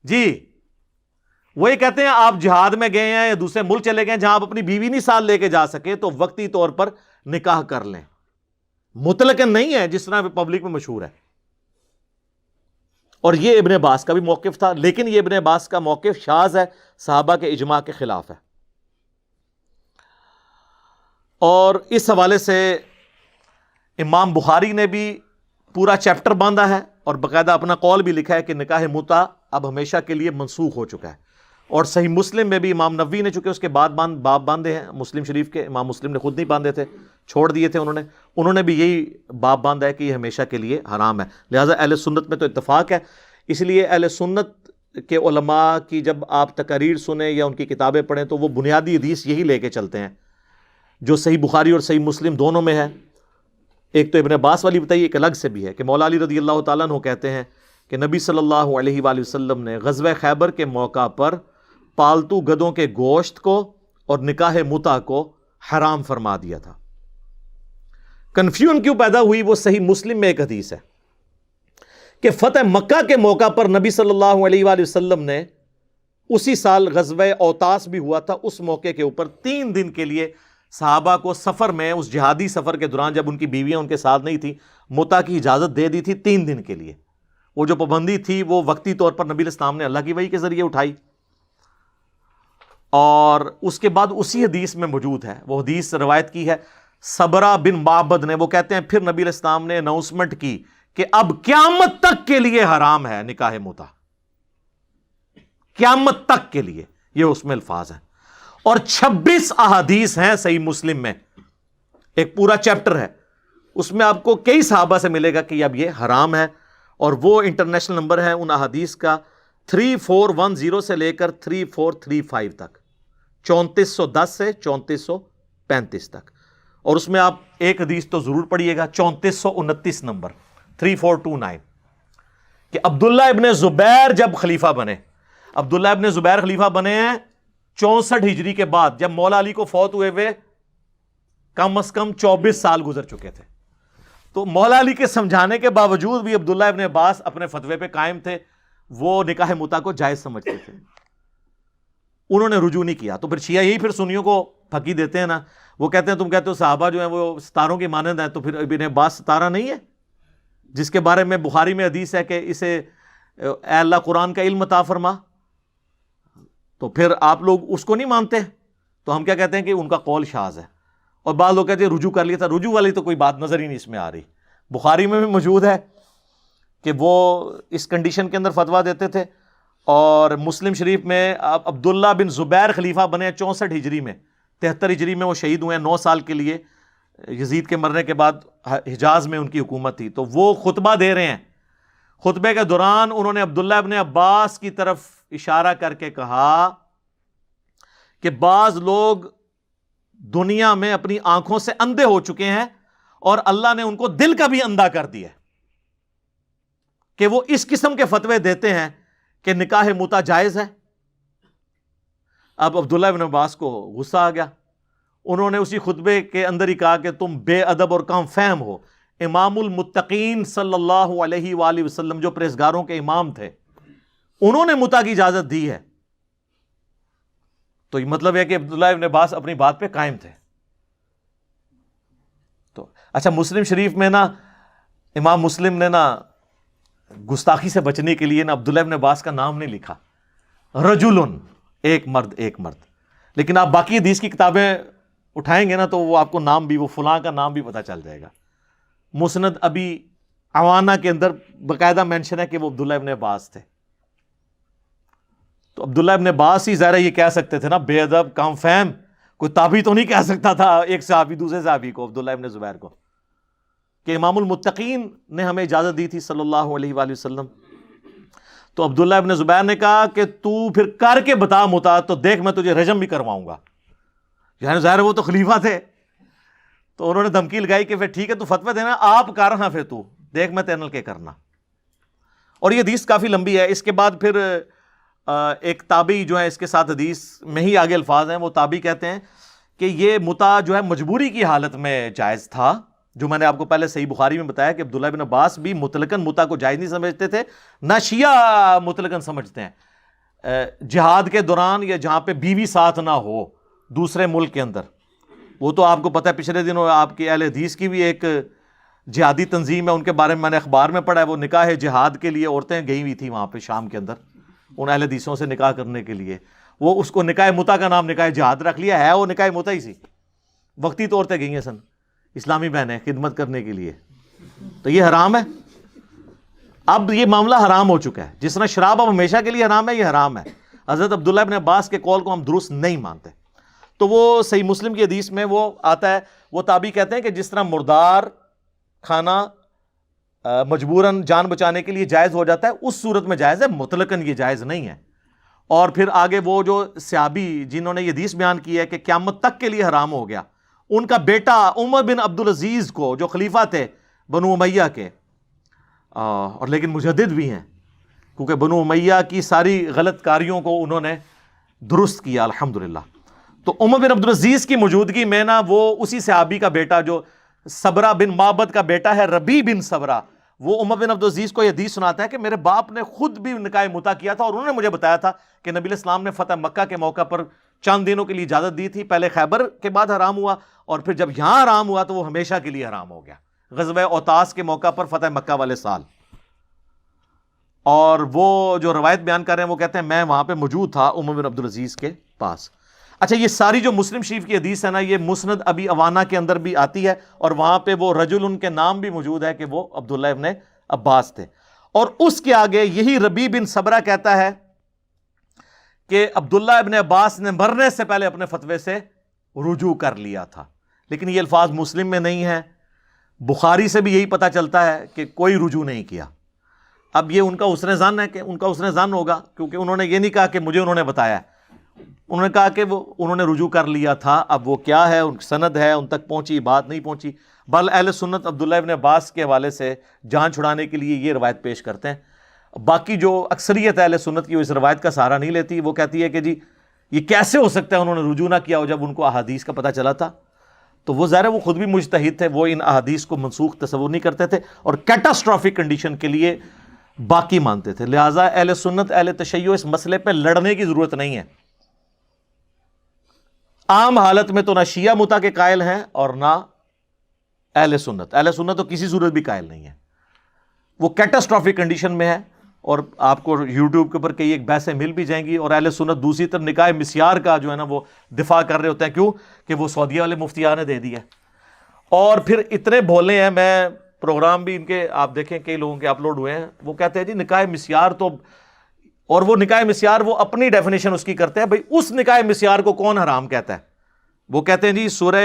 جی وہ یہ کہتے ہیں آپ جہاد میں گئے ہیں یا دوسرے ملک چلے گئے جہاں آپ اپنی بیوی نہیں ساتھ لے کے جا سکے تو وقتی طور پر نکاح کر لیں، مطلقاً نہیں ہے جس طرح پبلک میں مشہور ہے۔ اور یہ ابن عباس کا بھی موقف تھا، لیکن یہ ابن عباس کا موقف شاذ ہے، صحابہ کے اجماع کے خلاف ہے۔ اور اس حوالے سے امام بخاری نے بھی پورا چیپٹر باندھا ہے اور باقاعدہ اپنا قول بھی لکھا ہے کہ نکاح متع اب ہمیشہ کے لیے منسوخ ہو چکا ہے۔ اور صحیح مسلم میں بھی امام نووی نے چونکہ اس کے بعد باب باندھے ہیں مسلم شریف کے، امام مسلم نے خود نہیں باندھے تھے، چھوڑ دیے تھے انہوں نے بھی یہی باب باندھا ہے کہ یہ ہمیشہ کے لیے حرام ہے۔ لہٰذا اہل سنت میں تو اتفاق ہے، اس لیے اہل سنت کے علماء کی جب آپ تقاریر سنیں یا ان کی کتابیں پڑھیں تو وہ بنیادی حدیث یہی لے کے چلتے ہیں جو صحیح بخاری اور صحیح مسلم دونوں میں ہے۔ ایک تو ابن عباس والی بتائیے، ایک الگ سے بھی ہے کہ مولا علی رضی اللہ تعالیٰ عنہ کہتے ہیں کہ نبی صلی اللہ علیہ وآلہ وسلم نے غزوہ خیبر کے موقع پر پالتو گدوں کے گوشت کو اور نکاح متع کو حرام فرما دیا تھا۔ کنفیوژن کیوں پیدا ہوئی؟ وہ صحیح مسلم میں ایک حدیث ہے کہ فتح مکہ کے موقع پر نبی صلی اللہ علیہ وآلہ وسلم نے اسی سال غزوہ اوتاس بھی ہوا تھا، اس موقع کے اوپر 3 دن کے لیے صحابہ کو سفر میں، اس جہادی سفر کے دوران جب ان کی بیویاں ان کے ساتھ نہیں تھی، متع کی اجازت دے دی تھی 3 دن کے لیے۔ وہ جو پابندی تھی وہ وقتی طور پر نبی علیہ السلام نے اللہ کی وحی کے ذریعے اٹھائی، اور اس کے بعد اسی حدیث میں موجود ہے، وہ حدیث روایت کی ہے صبرہ بن معبد نے، وہ کہتے ہیں پھر نبی علیہ السلام نے اناؤنسمنٹ کی کہ اب قیامت تک کے لیے حرام ہے نکاح متع، قیامت تک کے لیے، یہ اس میں الفاظ ہیں۔ اور 26 احادیث ہیں صحیح مسلم میں، ایک پورا چیپٹر ہے، اس میں آپ کو کئی صحابہ سے ملے گا کہ اب یہ حرام ہے، اور وہ انٹرنیشنل نمبر ہے ان احادیث کا 3410 سے لے کر 3435 تک، 3410 سے 3435 تک۔ اور اس میں آپ ایک حدیث تو ضرور پڑھیے گا، 3429 نمبر 3429، کہ عبداللہ ابن زبیر جب خلیفہ بنے، عبداللہ ابن زبیر خلیفہ بنے ہیں 64 ہجری کے بعد، جب مولا علی کو فوت ہوئے کم از کم 24 سال گزر چکے تھے۔ تو مولا علی کے سمجھانے کے باوجود بھی عبداللہ ابن عباس اپنے فتوے پہ قائم تھے، وہ نکاح متع کو جائز سمجھتے تھے، انہوں نے رجوع نہیں کیا۔ تو پھر شیعہ یہی پھر سنیوں کو پھکی دیتے ہیں نا، وہ کہتے ہیں تم کہتے ہو صحابہ جو ہیں وہ ستاروں کی مانند ہیں، تو پھر ابن عباس ستارہ نہیں ہے جس کے بارے میں بخاری میں حدیث ہے کہ اسے اے اللہ قرآن کا علم عطا فرما؟ تو پھر آپ لوگ اس کو نہیں مانتے، تو ہم کیا کہتے ہیں کہ ان کا قول شاذ ہے۔ اور بعض لوگ کہتے ہیں رجوع کر لیا تھا، رجوع والی تو کوئی بات نظر ہی نہیں اس میں آ رہی۔ بخاری میں بھی موجود ہے کہ وہ اس کنڈیشن کے اندر فتویٰ دیتے تھے، اور مسلم شریف میں عبداللہ بن زبیر خلیفہ بنے 64 ہجری میں، 73 ہجری میں وہ شہید ہوئے ہیں، 9 سال کے لیے یزید کے مرنے کے بعد حجاز میں ان کی حکومت تھی۔ تو وہ خطبہ دے رہے ہیں، خطبے کے دوران انہوں نے عبداللہ ابن عباس کی طرف اشارہ کر کے کہا کہ بعض لوگ دنیا میں اپنی آنکھوں سے اندھے ہو چکے ہیں اور اللہ نے ان کو دل کا بھی اندھا کر دیا کہ وہ اس قسم کے فتوے دیتے ہیں کہ نکاح متع جائز ہے۔ اب عبداللہ ابن عباس کو غصہ آ گیا، انہوں نے اسی خطبے کے اندر ہی کہا کہ تم بے ادب اور کم فہم ہو، امام المتقین صلی اللہ علیہ وآلہ وسلم جو پرہیزگاروں کے امام تھے، انہوں نے متع کی اجازت دی ہے۔ تو یہ مطلب ہے کہ عبداللہ ابن عباس اپنی بات پہ قائم تھے۔ تو اچھا، مسلم شریف میں نا امام مسلم نے نا گستاخی سے بچنے کے لیے نا عبداللہ ابن عباس کا نام نہیں لکھا، رجلن، ایک مرد، ایک مرد۔ لیکن آپ باقی حدیث کی کتابیں اٹھائیں گے نا تو وہ آپ کو نام بھی، وہ فلاں کا نام بھی پتہ چل جائے گا۔ مسند ابی عوانہ کے اندر باقاعدہ مینشن ہے کہ وہ عبداللہ ابن عباس تھے۔ تو عبداللہ ابن عباس ہی ظاہر یہ کہہ سکتے تھے نا بے ادب کم فہم، کوئی تابعی تو نہیں کہہ سکتا تھا ایک صحابی دوسرے صحابی کو، عبداللہ ابن زبیر کو، کہ امام المتقین نے ہمیں اجازت دی تھی صلی اللہ علیہ وآلہ وسلم۔ تو عبداللہ ابن زبیر نے کہا کہ تو پھر کر کے بتا متع، تو دیکھ میں تجھے رجم بھی کرواؤں گا، یعنی ظاہر وہ تو خلیفہ تھے۔ تو انہوں نے دھمکی لگائی کہ پھر ٹھیک ہے تو فتوی دینا، آپ کر، ہاں پھر تو دیکھ میں تیرے نال کے کرنا۔ اور یہ حدیث کافی لمبی ہے. اس کے بعد پھر ایک تابعی جو ہے اس کے ساتھ حدیث میں ہی آگے الفاظ ہیں, وہ تابعی کہتے ہیں کہ یہ متع جو ہے مجبوری کی حالت میں جائز تھا, جو میں نے آپ کو پہلے صحیح بخاری میں بتایا کہ عبداللہ بن عباس بھی مطلقاً متع کو جائز نہیں سمجھتے تھے, نہ شیعہ مطلقاً سمجھتے ہیں. جہاد کے دوران یا جہاں پہ بیوی ساتھ نہ ہو دوسرے ملک کے اندر, وہ تو آپ کو پتہ ہے پچھلے دنوں آپ کے اہل حدیث کی بھی ایک جہادی تنظیم ہے, ان کے بارے میں نے اخبار میں پڑھا ہے, وہ نکاح جہاد کے لیے عورتیں گئی ہوئی تھیں وہاں پہ شام کے اندر ان اہل حدیثوں سے نکاح کرنے کے لیے, وہ اس کو نکاح متع کا نام نکاح جہاد رکھ لیا ہے, وہ نکاح متع ہی سی, وقتی طور پہ گئی ہیں سن اسلامی بہنیں خدمت کرنے کے لیے. تو یہ حرام ہے, اب یہ معاملہ حرام ہو چکا ہے. جس طرح شراب اب ہمیشہ کے لیے حرام ہے, یہ حرام ہے. حضرت عبداللہ ابن عباس کے قول کو ہم درست نہیں مانتے. تو وہ صحیح مسلم کی حدیث میں وہ آتا ہے, وہ تابعی کہتے ہیں کہ جس طرح مردار کھانا مجبوراً جان بچانے کے لیے جائز ہو جاتا ہے, اس صورت میں جائز ہے, مطلقاً یہ جائز نہیں ہے. اور پھر آگے وہ جو صحابی جنہوں نے یہ حدیث بیان کی ہے کہ قیامت تک کے لیے حرام ہو گیا, ان کا بیٹا عمر بن عبدالعزیز کو, جو خلیفہ تھے بنو امیہ کے, اور لیکن مجدد بھی ہیں, کیونکہ بنو امیہ کی ساری غلط کاریوں کو انہوں نے درست کیا الحمدللہ. تو عمر بن عبدالعزیز کی موجودگی میں نا, وہ اسی صحابی کا بیٹا جو صبرہ بن معبد کا بیٹا ہے, ربیع بن صبرہ, وہ عمر بن عبدالعزیز کو یہ حدیث سناتا ہے کہ میرے باپ نے خود بھی نکاح متع کیا تھا, اور انہوں نے مجھے بتایا تھا کہ نبی علیہ السلام نے فتح مکہ کے موقع پر چند دنوں کے لیے اجازت دی تھی, پہلے خیبر کے بعد حرام ہوا, اور پھر جب یہاں حرام ہوا تو وہ ہمیشہ کے لیے حرام ہو گیا, غزوہ اوتاس کے موقع پر فتح مکہ والے سال. اور وہ جو روایت بیان کر رہے ہیں وہ کہتے ہیں میں وہاں پہ موجود تھا عمر بن عبدالعزیز کے پاس. اچھا, یہ ساری جو مسلم شریف کی حدیث ہے نا, یہ مسند ابی عوانہ کے اندر بھی آتی ہے, اور وہاں پہ وہ رجل ان کے نام بھی موجود ہے کہ وہ عبداللہ ابن عباس تھے. اور اس کے آگے یہی ربیع بن صبرہ کہتا ہے کہ عبداللہ ابن عباس نے مرنے سے پہلے اپنے فتوے سے رجوع کر لیا تھا. لیکن یہ الفاظ مسلم میں نہیں ہے, بخاری سے بھی یہی پتہ چلتا ہے کہ کوئی رجوع نہیں کیا. اب یہ ان کا حسن ظن ہے کہ ان کا حسن ظن ہوگا, کیونکہ انہوں نے یہ نہیں کہا کہ مجھے انہوں نے بتایا, انہوں نے کہا کہ وہ انہوں نے رجوع کر لیا تھا. اب وہ کیا ہے, ان کی سند ہے, ان تک پہنچی بات نہیں پہنچی. بل اہل سنت عبداللہ ابن عباس کے حوالے سے جان چھڑانے کے لیے یہ روایت پیش کرتے ہیں. باقی جو اکثریت اہل سنت کی وہ اس روایت کا سہارا نہیں لیتی, وہ کہتی ہے کہ جی یہ کیسے ہو سکتا ہے انہوں نے رجوع نہ کیا ہو جب ان کو احادیث کا پتہ چلا تھا. تو وہ ظاہر ہے وہ خود بھی مجتہد تھے, وہ ان احادیث کو منسوخ تصور نہیں کرتے تھے اور کیٹاسٹرافک کنڈیشن کے لیے باقی مانتے تھے. لہٰذا اہل سنت اہل تشیع اس مسئلے پہ لڑنے کی ضرورت نہیں ہے. عام حالت میں تو نہ شیعہ متع کے قائل ہیں اور نہ اہل سنت. اہل سنت تو کسی صورت بھی قائل نہیں ہے, وہ کیٹاسٹرافک کنڈیشن میں ہے. اور آپ کو یوٹیوب کے اوپر کئی ایک بحثیں مل بھی جائیں گی. اور اہل سنت دوسری طرف نکاح مسیار کا جو ہے نا وہ دفاع کر رہے ہوتے ہیں, کیوں کہ وہ سعودیہ والے مفتیان نے دے دیا. اور پھر اتنے بھولے ہیں, میں پروگرام بھی ان کے آپ دیکھیں کئی لوگوں کے اپلوڈ ہوئے ہیں, وہ کہتے ہیں جی نکاح مسیار تو, اور وہ نکاح مسیار وہ اپنی ڈیفینیشن اس کی کرتے ہیں. بھئی اس نکاح مسیار کو کون حرام کہتا ہے؟ وہ کہتے ہیں جی سورہ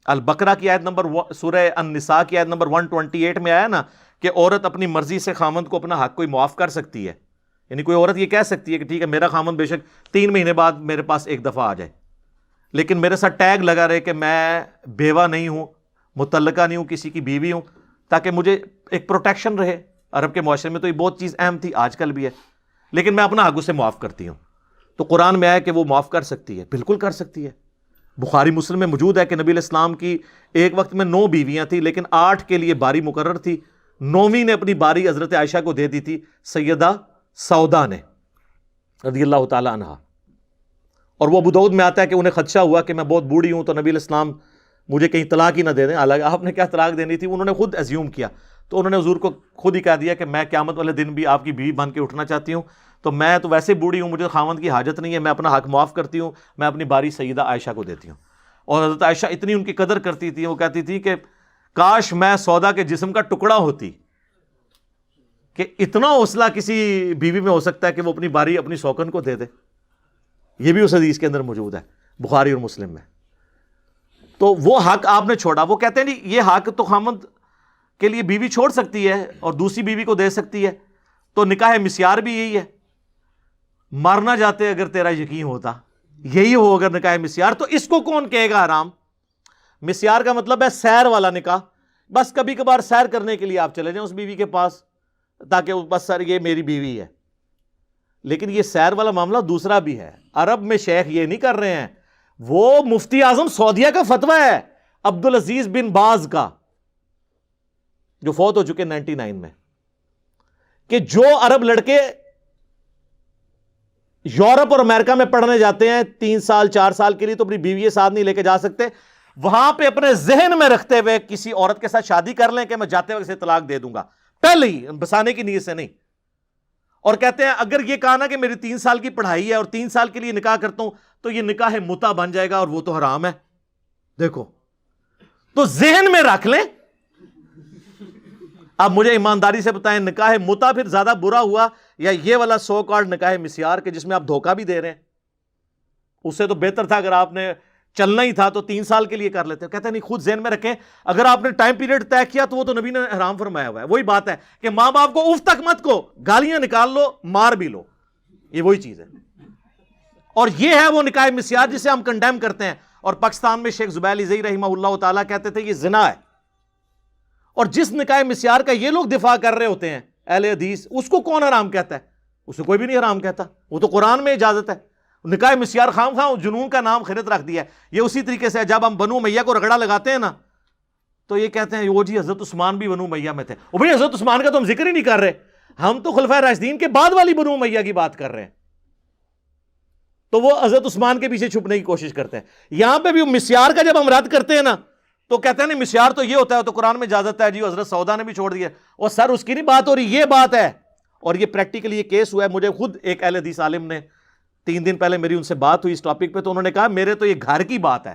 البقرہ کی آیت نمبر, سورہ النساء کی آیت نمبر 128 میں آیا نا کہ عورت اپنی مرضی سے خامند کو اپنا حق کوئی معاف کر سکتی ہے. یعنی کوئی عورت یہ کہہ سکتی ہے کہ ٹھیک ہے میرا خامند بے شک 3 مہینے بعد میرے پاس ایک دفعہ آ جائے, لیکن میرے ساتھ ٹیگ لگا رہے کہ میں بیوہ نہیں ہوں, متعلقہ نہیں ہوں, کسی کی بیوی ہوں, تاکہ مجھے ایک پروٹیکشن رہے. عرب کے معاشرے میں تو یہ بہت چیز اہم تھی, آج کل بھی ہے, لیکن میں اپنا حق اسے معاف کرتی ہوں. تو قرآن میں آیا کہ وہ معاف کر سکتی ہے, بالکل کر سکتی ہے. بخاری مسلم میں موجود ہے کہ نبی علیہ السلام کی ایک وقت میں 9 بیویاں تھیں, لیکن 8 کے لیے باری مقرر تھی. 9ویں نے اپنی باری حضرت عائشہ کو دے دی تھی, سیدہ سودا نے رضی اللہ تعالی عنہ. اور وہ ابو داؤد میں آتا ہے کہ انہیں خدشہ ہوا کہ میں بہت بوڑھی ہوں تو نبی علیہ السلام مجھے کہیں طلاق ہی نہ دے دیں. حالانکہ آپ نے کیا طلاق دینی تھی, انہوں نے خود ایزیوم کیا. تو انہوں نے حضور کو خود ہی کہہ دیا کہ میں قیامت والے دن بھی آپ کی بیوی بن کے اٹھنا چاہتی ہوں, تو میں تو ویسے بوڑھی ہوں, مجھے خاوند کی حاجت نہیں ہے, میں اپنا حق معاف کرتی ہوں, میں اپنی باری سیدہ عائشہ کو دیتی ہوں. اور حضرت عائشہ اتنی ان کی قدر کرتی تھی, وہ کہتی تھی کہ کاش میں سودا کے جسم کا ٹکڑا ہوتی, کہ اتنا حوصلہ کسی بیوی میں ہو سکتا ہے کہ وہ اپنی باری اپنی سوکن کو دے دے. یہ بھی اس حدیث کے اندر موجود ہے بخاری اور مسلم میں. تو وہ حق آپ نے چھوڑا. وہ کہتے ہیں نہیں یہ حق تو خامند کے لیے بیوی چھوڑ سکتی ہے اور دوسری بیوی کو دے سکتی ہے, تو نکاح مسیار بھی یہی ہے. مرنا جاتے اگر تیرا یقین ہوتا یہی ہو اگر نکاح مسیار, تو اس کو کون کہے گا حرام؟ مسیار کا مطلب ہے سیر والا نکاح, بس کبھی کبھار سیر کرنے کے لیے آپ چلے جائیں اس بیوی کے پاس, تاکہ بس سر یہ میری بیوی ہے. لیکن یہ سیر والا معاملہ دوسرا بھی ہے. عرب میں شیخ یہ نہیں کر رہے ہیں, وہ مفتی اعظم سعودیہ کا فتویٰ ہے عبدالعزیز بن باز کا, جو فوت ہو چکے 99 میں, کہ جو عرب لڑکے یورپ اور امریکہ میں پڑھنے جاتے ہیں 3 سال 4 سال کے لیے تو اپنی بیوی کے ساتھ نہیں لے کے جا سکتے, وہاں پہ اپنے ذہن میں رکھتے ہوئے کسی عورت کے ساتھ شادی کر لیں کہ میں جاتے وقت سے طلاق دے دوں گا, پہلے ہی بسانے کی نیت سے نہیں. اور کہتے ہیں اگر یہ کہا نا کہ میری 3 سال کی پڑھائی ہے اور 3 سال کے لیے نکاح کرتا ہوں تو یہ نکاح متع بن جائے گا اور وہ تو حرام ہے. دیکھو تو ذہن میں رکھ لیں. اب مجھے ایمانداری سے بتائیں, نکاح متع پھر زیادہ برا ہوا یا یہ والا سو کارڈ نکاح مسیار کے جس میں آپ دھوکہ بھی دے رہے ہیں؟ اس سے تو بہتر تھا اگر آپ نے چلنا ہی تھا تو 3 سال کے لیے کر لیتے. کہتے ہیں نہیں, خود ذہن میں رکھیں, اگر آپ نے ٹائم پیریڈ طے کیا تو وہ تو نبی نے حرام فرمایا ہوا ہے. وہی بات ہے کہ ماں باپ کو اف تک مت کو, گالیاں نکال لو, مار بھی لو, یہ وہی چیز ہے. اور یہ ہے وہ نکاح مسیار جسے ہم کنڈیم کرتے ہیں. اور پاکستان میں شیخ زبیر علی زئی رحمہ اللہ تعالیٰ کہتے تھے یہ زنا ہے. اور جس نکاح مسیار کا یہ لوگ دفاع کر رہے ہوتے ہیں اہل حدیث, اس کو کون حرام کہتا ہے؟ اسے کوئی بھی نہیں حرام کہتا, وہ تو قرآن میں اجازت ہے. نکاح مسیار خام خواہ جنون کا نام خرید رکھ دیا ہے. یہ اسی طریقے سے جب ہم بنو امیہ کو رگڑا لگاتے ہیں نا تو یہ کہتے ہیں وہ جی حضرت عثمان بھی بنو امیہ میں تھے. وہ بھائی حضرت عثمان کا تو ہم ذکر ہی نہیں کر رہے, ہم تو خلفائے راشدین کے بعد والی بنو امیہ کی بات کر رہے ہیں. تو وہ حضرت عثمان کے پیچھے چھپنے کی کوشش کرتے ہیں. یہاں پہ بھی مسیار کا جب ہم رد کرتے ہیں نا تو کہتے ہیں نہیں مسیار تو یہ ہوتا ہے, تو قرآن میں اجازت ہے جی, حضرت سودا نے بھی چھوڑ دیا. اور سر اس کی نہیں بات ہو رہی, یہ بات ہے. اور یہ پریکٹیکلی یہ کیس ہوا ہے. مجھے خود ایک اہل حدیث عالم نے 3 دن پہلے میری ان سے بات ہوئی اس ٹاپک پہ, تو انہوں نے کہا میرے تو یہ گھر کی بات ہے.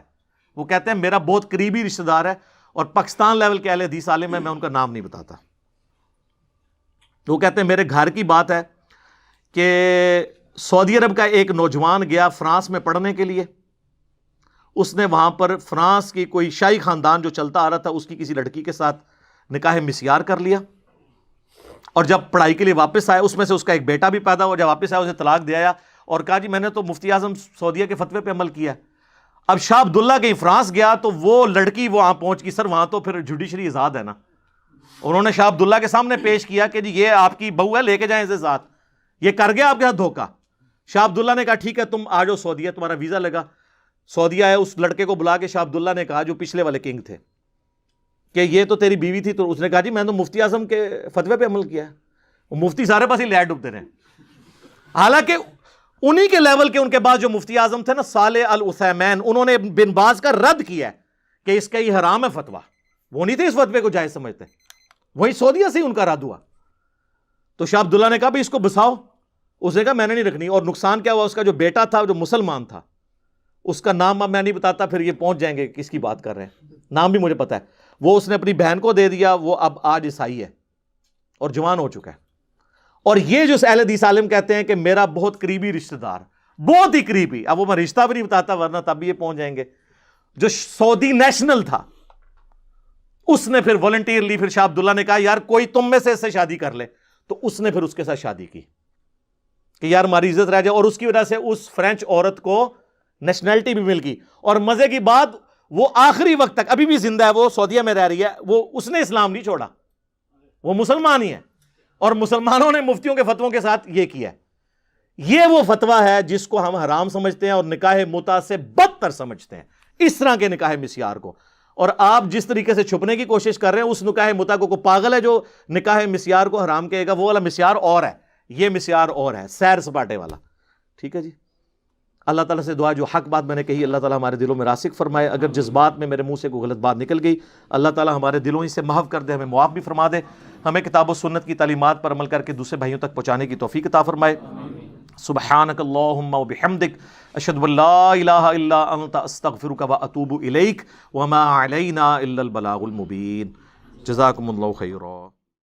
وہ کہتے ہیں میرا بہت قریبی رشتہ دار ہے اور پاکستان لیول کے اہل حدیث عالم ہے, میں ان کا نام نہیں بتاتا. وہ کہتے ہیں میرے گھر کی بات ہے کہ سعودی عرب کا ایک نوجوان گیا فرانس میں پڑھنے کے لیے. اس نے وہاں پر فرانس کی کوئی شاہی خاندان جو چلتا آ رہا تھا اس کی کسی لڑکی کے ساتھ نکاح مسیار کر لیا. اور جب پڑھائی کے لیے واپس آیا, اس میں سے اس کا ایک بیٹا بھی پیدا ہوا. جب واپس آیا اسے طلاق دے آیا اور کہا جی میں نے تو مفتی اعظم سعودیہ کے فتوے پہ عمل کیا. اب شاہ عبداللہ کہیں فرانس گیا تو وہ لڑکی وہاں پہنچ گئی. سر وہاں تو پھر جوڈیشری آزاد ہے نا. انہوں نے شاہ عبداللہ کے سامنے پیش کیا کہ جی یہ آپ کی بہو ہے, لے کے جائیں اسے ساتھ. یہ کر گیا آپ کے ساتھ دھوکہ. شاہ عبداللہ نے کہا ٹھیک ہے تم آ جاؤ سعودیہ, تمہارا ویزا لگا. سعودیہ ہے, اس لڑکے کو بلا کے شاہ عبداللہ نے کہا جو پچھلے والے کنگ تھے کہ یہ تو تیری بیوی تھی. تو اس نے کہا جی میں تو مفتی اعظم کے فتوے پہ عمل کیا ہے. وہ مفتی سارے پاس ہی لہر ڈوبتے رہے. حالانکہ انہی کے لیول کے ان کے بعد جو مفتی اعظم تھے نا صالح العثیمین, انہوں نے بن باز کا رد کیا کہ اس کا یہ حرام ہے فتویٰ. وہ نہیں تھے اس فتوے کو جائز سمجھتے, وہی سعودیہ سے ہی ان کا رد ہوا. تو شاہ عبداللہ نے کہا بھائی اس کو بساؤ. اس نے کہا میں نے نہیں رکھنی. اور نقصان کیا ہوا, اس کا جو بیٹا تھا جو مسلمان تھا, اس کا نام اب میں نہیں بتاتا, پھر یہ پہنچ جائیں گے کس کی بات کر رہے ہیں, نام بھی مجھے پتا ہے. وہ اس نے اپنی بہن کو دے دیا, وہ اب آج عیسائی ہے اور جوان ہو چکا ہے. اور یہ جو اہل حدیث عالم کہتے ہیں کہ میرا بہت قریبی رشتہ دار, بہت ہی قریبی, اب وہ میں رشتہ بھی نہیں بتاتا ورنہ تب بھی یہ پہنچ جائیں گے, جو سعودی نیشنل تھا, اس نے پھر والنٹیئرلی پھر شاہ عبداللہ نے کہا یار کوئی تم میں سے اس سے شادی کر لے. تو اس نے پھر اس کے ساتھ شادی کی کہ یار ہماری عزت رہ جائے. اور اس کی وجہ سے اس فرینچ عورت کو نیشنلٹی بھی مل گئی. اور مزے کی بات, وہ آخری وقت تک ابھی بھی زندہ ہے, وہ سعودیہ میں رہ رہی ہے. اس نے اسلام نہیں چھوڑا, وہ مسلمان ہی ہے. اور مسلمانوں نے مفتیوں کے فتووں کے ساتھ یہ کیا ہے. یہ وہ فتویٰ ہے جس کو ہم حرام سمجھتے ہیں اور نکاح متع سے بدتر سمجھتے ہیں, اس طرح کے نکاح مسیار کو. اور آپ جس طریقے سے چھپنے کی کوشش کر رہے ہیں اس نکاح متع کو, پاگل ہے جو نکاح مسیار کو حرام کہے گا. وہ والا مسیار اور ہے, یہ مسیار اور ہے, سیر سپاٹے والا. ٹھیک ہے جی. اللہ تعالیٰ سے دعا جو حق بات میں نے کہی اللہ تعالیٰ ہمارے دلوں میں راسخ فرمائے. اگر جذبات میں میرے منہ سے کوئی غلط بات نکل گئی اللہ تعالیٰ ہمارے دلوں ہی سے محو کر دے, ہمیں معاف بھی فرما دے. ہمیں کتاب و سنت کی تعلیمات پر عمل کر کے دوسرے بھائیوں تک پہنچانے کی توفیق عطا فرمائے. سبحانک اللہم و بحمدک اشہد ان لا الہ الا انت استغفرک و اتوب الیک وما علینا الا البلاغ المبین. جزاکم اللہ خیرا.